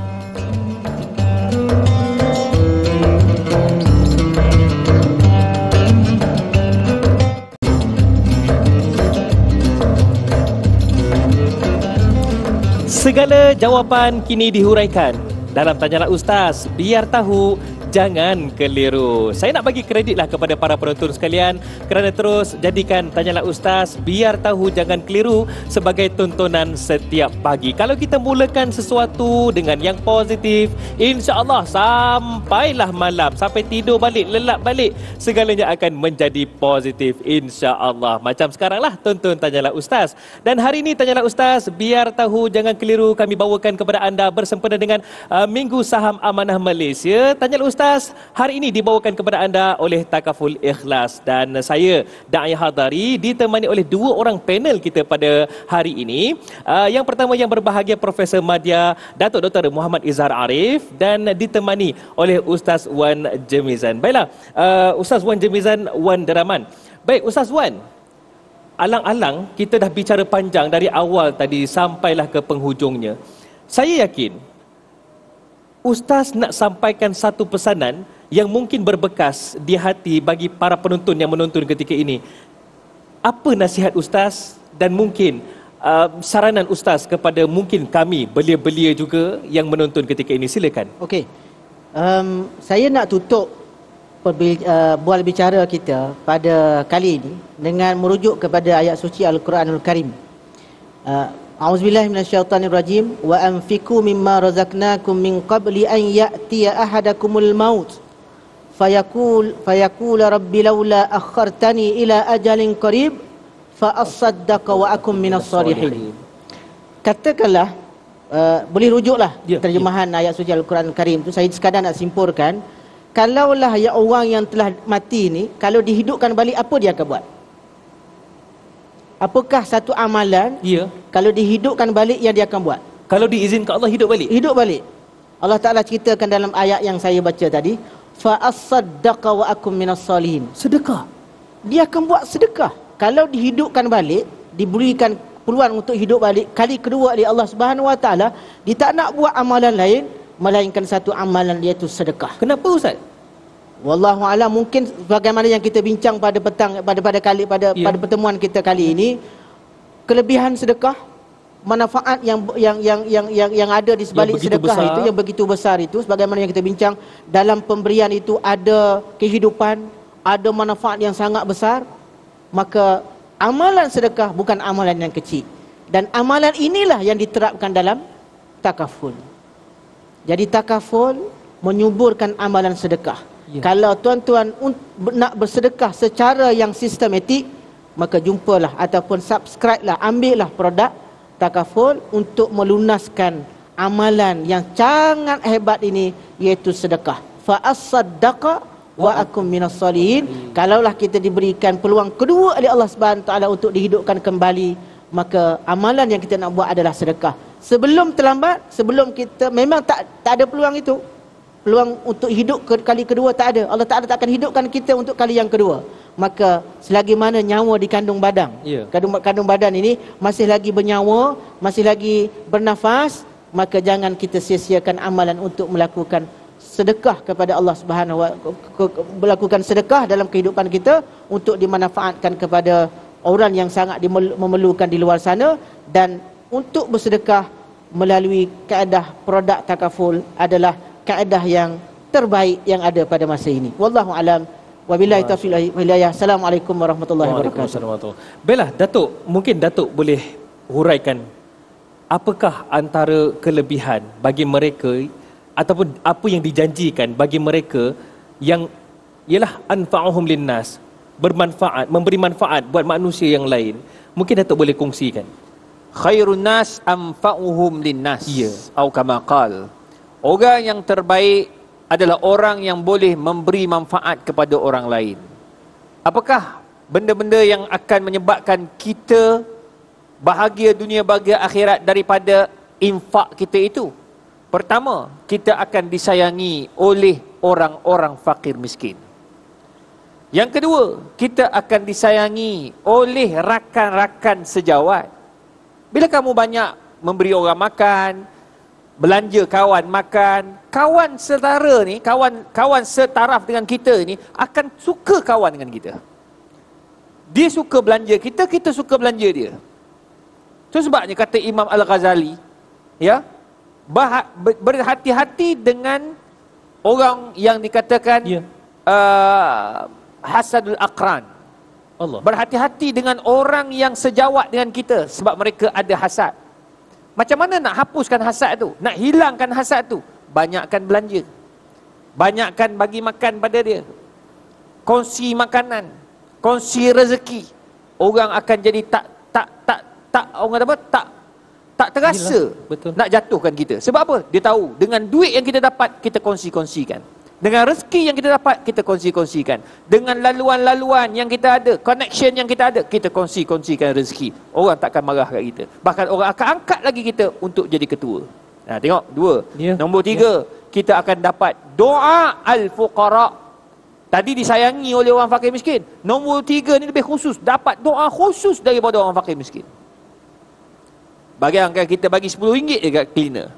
Speaker 1: Segala jawapan kini dihuraikan dalam Tanyalah Ustaz, biar tahu, jangan keliru. Saya nak bagi kreditlah kepada para penonton sekalian kerana terus jadikan Tanyalah Ustaz, biar tahu, jangan keliru sebagai tontonan setiap pagi. Kalau kita mulakan sesuatu dengan yang positif, insya-Allah sampailah malam, sampai tidur balik, lelap balik, segalanya akan menjadi positif insya-Allah. Macam sekarang lah, tonton Tanyalah Ustaz. Dan hari ini Tanyalah Ustaz, biar tahu, jangan keliru, kami bawakan kepada anda bersempena dengan Minggu Saham Amanah Malaysia. Tanyalah Ustaz hari ini dibawakan kepada anda oleh Takaful Ikhlas, dan saya Da'i Hadari ditemani oleh dua orang panel kita pada hari ini. Yang pertama yang berbahagia Profesor Madya Datuk Dr. Muhammad Izhar Arif, dan ditemani oleh Ustaz Wan Jemizan. Baiklah, Ustaz Wan Jemizan, Wan Deraman. Baik Ustaz Wan, alang-alang kita dah bicara panjang dari awal tadi sampailah ke penghujungnya. Saya yakin Ustaz nak sampaikan satu pesanan yang mungkin berbekas di hati bagi para penonton yang menonton ketika ini. Apa nasihat Ustaz dan mungkin saranan Ustaz kepada mungkin kami, belia-belia juga yang menonton ketika ini? Silakan.
Speaker 3: Okey. Saya nak tutup bual bicara kita pada kali ini dengan merujuk kepada ayat suci Al-Quranul Karim. A'udzubillahi minasyaitonirrajim wa anfiqu mimma razaqnakum min qabli an ya'tiya ahadakumul maut fayaqul rabbi laula akhartani ila ajalin qarib fa asaddaqa wa akum minas salihin. Katakanlah, boleh rujuklah terjemahan ayat suci Al-Quran Karim tu. Saya sekadar nak simpulkan, kalaulah ya orang yang telah mati ni, kalau dihidupkan balik, apa dia akan buat? Apakah satu amalan kalau dihidupkan balik yang dia akan buat?
Speaker 1: Kalau diizinkan Allah hidup balik?
Speaker 3: Hidup balik. Allah Ta'ala ceritakan dalam ayat yang saya baca tadi, fa asaddaqa wa akum minas salihin.
Speaker 1: Sedekah.
Speaker 3: Dia akan buat sedekah. Kalau dihidupkan balik, diberikan peluang untuk hidup balik kali kedua oleh Allah Subhanahu Wa Ta'ala, dia tak nak buat amalan lain melainkan satu amalan, iaitu sedekah.
Speaker 1: Kenapa Ustaz?
Speaker 3: Wallahu a'lam, mungkin bagaimana yang kita bincang pada pada pertemuan kita kali ini, kelebihan sedekah, manfaat yang ada di sebalik sedekah itu yang begitu besar itu, sebagaimana yang kita bincang, dalam pemberian itu ada kehidupan, ada manfaat yang sangat besar. Maka amalan sedekah bukan amalan yang kecil, dan amalan inilah yang diterapkan dalam takaful. Jadi takaful menyuburkan amalan sedekah. Kalau tuan-tuan nak bersedekah secara yang sistematik, maka jumpalah ataupun subscribe lah, ambillah produk takaful untuk melunaskan amalan yang sangat hebat ini, iaitu sedekah. Fa as-saddaqa wa akum minas solihin. Kalaulah kita diberikan peluang kedua oleh Allah Subhanahu Wa Taala untuk dihidupkan kembali, maka amalan yang kita nak buat adalah sedekah. Sebelum terlambat, sebelum kita memang tak ada peluang itu. Peluang untuk hidup kali kedua tak ada. Allah Ta'ala tak akan hidupkan kita untuk kali yang kedua. Maka selagi mana nyawa di kandung badan, kandung badan ini masih lagi bernyawa, masih lagi bernafas, maka jangan kita sia-siakan amalan untuk melakukan sedekah kepada Allah Subhanahu Wa Taala, melakukan sedekah dalam kehidupan kita untuk dimanfaatkan kepada orang yang sangat memerlukan di luar sana. Dan untuk bersedekah melalui kaedah produk takaful adalah kaedah yang terbaik yang ada pada masa ini. Wallahu alam. Wabillahi taufiq wal hidayah. Assalamualaikum warahmatullahi wabarakatuh.
Speaker 1: Baiklah Datuk, mungkin Datuk boleh huraikan apakah antara kelebihan bagi mereka ataupun apa yang dijanjikan bagi mereka yang ialah anfa'uhum linnas, bermanfaat, memberi manfaat buat manusia yang lain. Mungkin Datuk boleh kongsikan.
Speaker 2: Khairun nas anfa'uhum linnas. Atau kama qal, orang yang terbaik adalah orang yang boleh memberi manfaat kepada orang lain. Apakah benda-benda yang akan menyebabkan kita bahagia dunia, bahagia akhirat daripada infak kita itu? Pertama, kita akan disayangi oleh orang-orang fakir miskin. Yang kedua, kita akan disayangi oleh rakan-rakan sejawat. Bila kamu banyak memberi orang makan, belanja kawan makan, kawan setara ni, kawan setaraf dengan kita ni akan suka kawan dengan kita. Dia suka belanja kita, kita suka belanja dia. Itu sebabnya kata Imam Al-Ghazali, ya, berhati-hati dengan orang yang dikatakan hasadul aqran. Allah. Berhati-hati dengan orang yang sejawat dengan kita sebab mereka ada hasad. Macam mana nak hapuskan hasad tu? Nak hilangkan hasad tu? Banyakkan belanja. Banyakkan bagi makan pada dia. Kongsi makanan, kongsi rezeki. Orang akan jadi tak orang kata apa? Tak terasa. Betul. Nak jatuhkan kita. Sebab apa? Dia tahu dengan duit yang kita dapat, kita kongsi-kongsikan. Dengan rezeki yang kita dapat, kita kongsi-kongsikan. Dengan laluan-laluan yang kita ada, connection yang kita ada, kita kongsi-kongsikan rezeki. Orang takkan marah kat kita. Bahkan orang akan angkat lagi kita untuk jadi ketua. Nah, tengok, 2. Nombor 3, kita akan dapat doa al-fuqara. Tadi disayangi oleh orang fakir miskin. Nombor 3 ni lebih khusus, dapat doa khusus daripada orang fakir miskin. Bayangkan kita bagi RM10 je kat cleaner.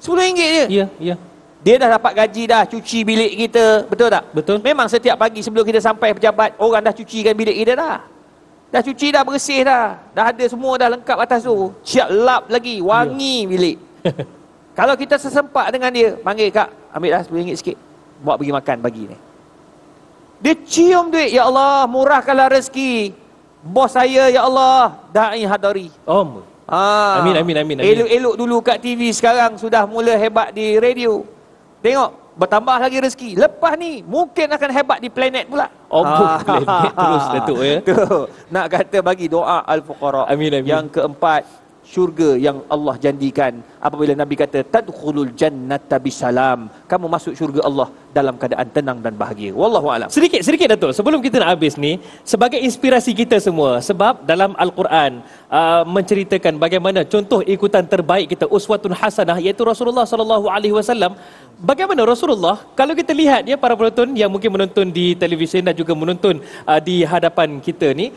Speaker 2: RM10 je. Ya. Dia dah dapat gaji dah, cuci bilik kita. Betul tak? Betul. Memang setiap pagi sebelum kita sampai pejabat, orang dah cucikan bilik kita dah. Dah cuci dah, bersih dah. Dah ada semua dah lengkap atas tu. Siap lap lagi, wangi bilik. Kalau kita sesempat dengan dia, panggil, kak, ambil dah RM10 sikit. Bawa pergi makan pagi ni. Dia cium duit, ya Allah, murahkanlah rezeki bos saya, ya Allah, Da'i Hadari. Amin. Elok-elok dulu kat TV, sekarang sudah mula hebat di radio. Tengok, bertambah lagi rezeki. Lepas ni mungkin akan hebat di planet pula.
Speaker 1: Planet terus Datuk ya.
Speaker 2: Nak kata bagi doa al-fuqara.
Speaker 1: Amin.
Speaker 2: Yang keempat, syurga yang Allah janjikan apabila Nabi kata tadkhulul jannata bisalam, kamu masuk syurga Allah dalam keadaan tenang dan bahagia. Wallahu a'lam.
Speaker 1: Sedikit Datuk, sebelum kita nak habis ni, sebagai inspirasi kita semua, sebab dalam Al-Quran menceritakan bagaimana contoh ikutan terbaik kita, uswatun hasanah, iaitu Rasulullah SAW. Bagaimana Rasulullah, kalau kita lihat ya, para penonton yang mungkin menonton di televisyen dan juga menonton di hadapan kita ni,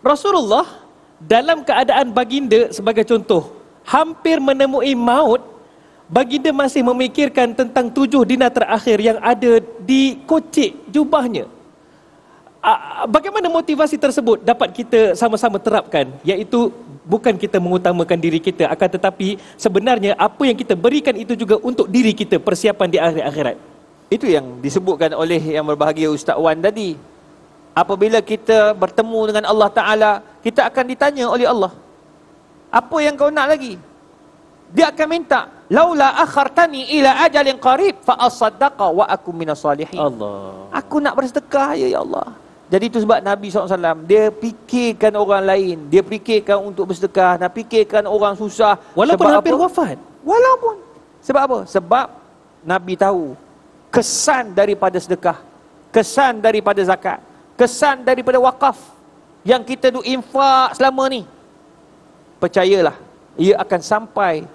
Speaker 1: Rasulullah dalam keadaan baginda sebagai contoh hampir menemui maut, baginda masih memikirkan tentang 7 dinar terakhir yang ada di kocik jubahnya. Bagaimana motivasi tersebut dapat kita sama-sama terapkan, iaitu bukan kita mengutamakan diri kita, akan tetapi sebenarnya apa yang kita berikan itu juga untuk diri kita, persiapan di akhirat.
Speaker 2: Itu yang disebutkan oleh yang berbahagia Ustaz Wan tadi. Apabila kita bertemu dengan Allah Ta'ala, kita akan ditanya oleh Allah, apa yang kau nak lagi? Dia akan minta, laula akhartani ila ajalin qarib fa asaddaqa wa akum minas salihin.
Speaker 1: Allah.
Speaker 2: Aku nak bersedekah ya Allah. Jadi itu sebab Nabi SAW, dia fikirkan orang lain, dia fikirkan untuk bersedekah, nak fikirkan orang susah.
Speaker 1: Walaupun
Speaker 2: sebab
Speaker 1: hampir
Speaker 2: apa?
Speaker 1: wafat.
Speaker 2: Walaupun. Sebab apa? Sebab Nabi tahu kesan daripada sedekah, kesan daripada zakat, kesan daripada wakaf yang kita duk infak selama ni. Percayalah, ia akan sampai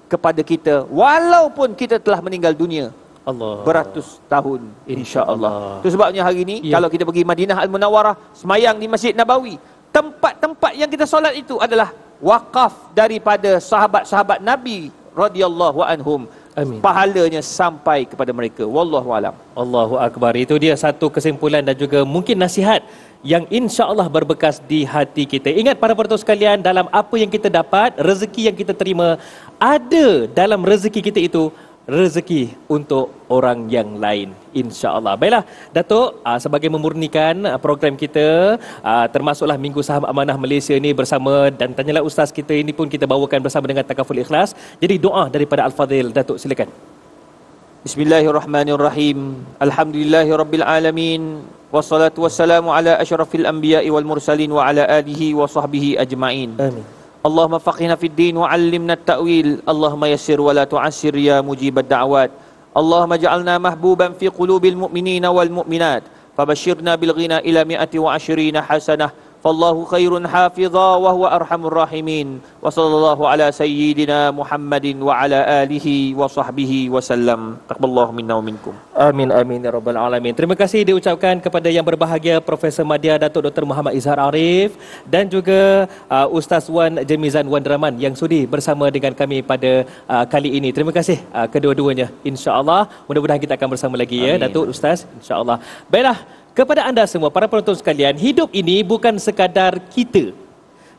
Speaker 2: kepada kita walaupun kita telah meninggal dunia
Speaker 1: Allah.
Speaker 2: beratus tahun, insya-Allah. Itu sebabnya hari ini
Speaker 1: Ya.
Speaker 2: kalau kita pergi Madinah Al-Munawwarah, semayang di Masjid Nabawi, tempat-tempat yang kita solat itu adalah wakaf daripada sahabat-sahabat Nabi radhiyallahu anhum.
Speaker 1: Amin.
Speaker 2: Pahalanya sampai kepada mereka. Wallahu alam.
Speaker 1: Allahu Akbar. Itu dia satu kesimpulan dan juga mungkin nasihat yang insya-Allah berbekas di hati kita. Ingat para penonton sekalian, dalam apa yang kita dapat, rezeki yang kita terima, ada dalam rezeki kita itu rezeki untuk orang yang lain, insya-Allah. Baiklah Datuk, sebagai memurnikan program kita, termasuklah Minggu Saham Amanah Malaysia ni bersama, dan Tanyalah Ustaz kita ini pun kita bawakan bersama dengan Takaful Ikhlas. Jadi doa daripada Al-Fadhil, Datuk silakan.
Speaker 2: Bismillahirrahmanirrahim. Alhamdulillahirabbil alamin. Wassalatu wassalamu ala asyrafil anbiya'i wal mursalin wa ala alihi wa sahbihi ajma'in.
Speaker 1: Amin.
Speaker 2: Allahumma faqihna fid din wa 'allimna at-ta'wil. Allahumma yassir wa la tu'assir ya mujibad da'wat. Allahumma ja'alna mahbuban fi qulubil mu'minina wal mu'minat. Fabashshirna bil ghina ila 120 hasanah. Fallahu khairun hafidha wa huwa arhamur rahimin. Wa sallallahu ala sayyidina Muhammadin wa ala alihi wa sahbihi wa sallam. Taqabbalallahu minna wa minkum.
Speaker 1: Amin amin ya rabbal alamin. Terima kasih diucapkan kepada yang berbahagia Profesor Madya Datuk Dr. Muhammad Izhar Arif dan juga Ustaz Wan Jamizan Wan Rahman yang sudi bersama dengan kami pada kali ini. Terima kasih kedua-duanya. Insya-Allah mudah-mudahan kita akan bersama lagi. Amin. Ya Datuk Ustaz, insya-Allah. Baiklah, kepada anda semua para penonton sekalian, hidup ini bukan sekadar kita.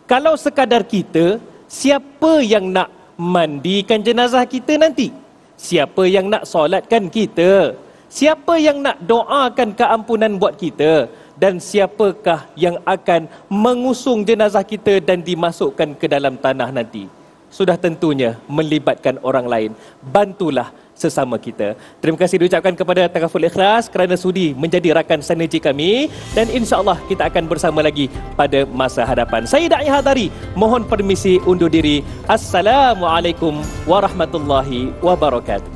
Speaker 1: Kalau sekadar kita, siapa yang nak mandikan jenazah kita nanti? Siapa yang nak solatkan kita? Siapa yang nak doakan keampunan buat kita? Dan siapakah yang akan mengusung jenazah kita dan dimasukkan ke dalam tanah nanti? Sudah tentunya melibatkan orang lain. Bantulah sesama kita. Terima kasih diucapkan kepada Takaful Ikhlas kerana sudi menjadi rakan sinergi kami, dan insya-Allah kita akan bersama lagi pada masa hadapan. Saya Da'i Hadari, mohon permisi undur diri. Assalamualaikum warahmatullahi wabarakatuh.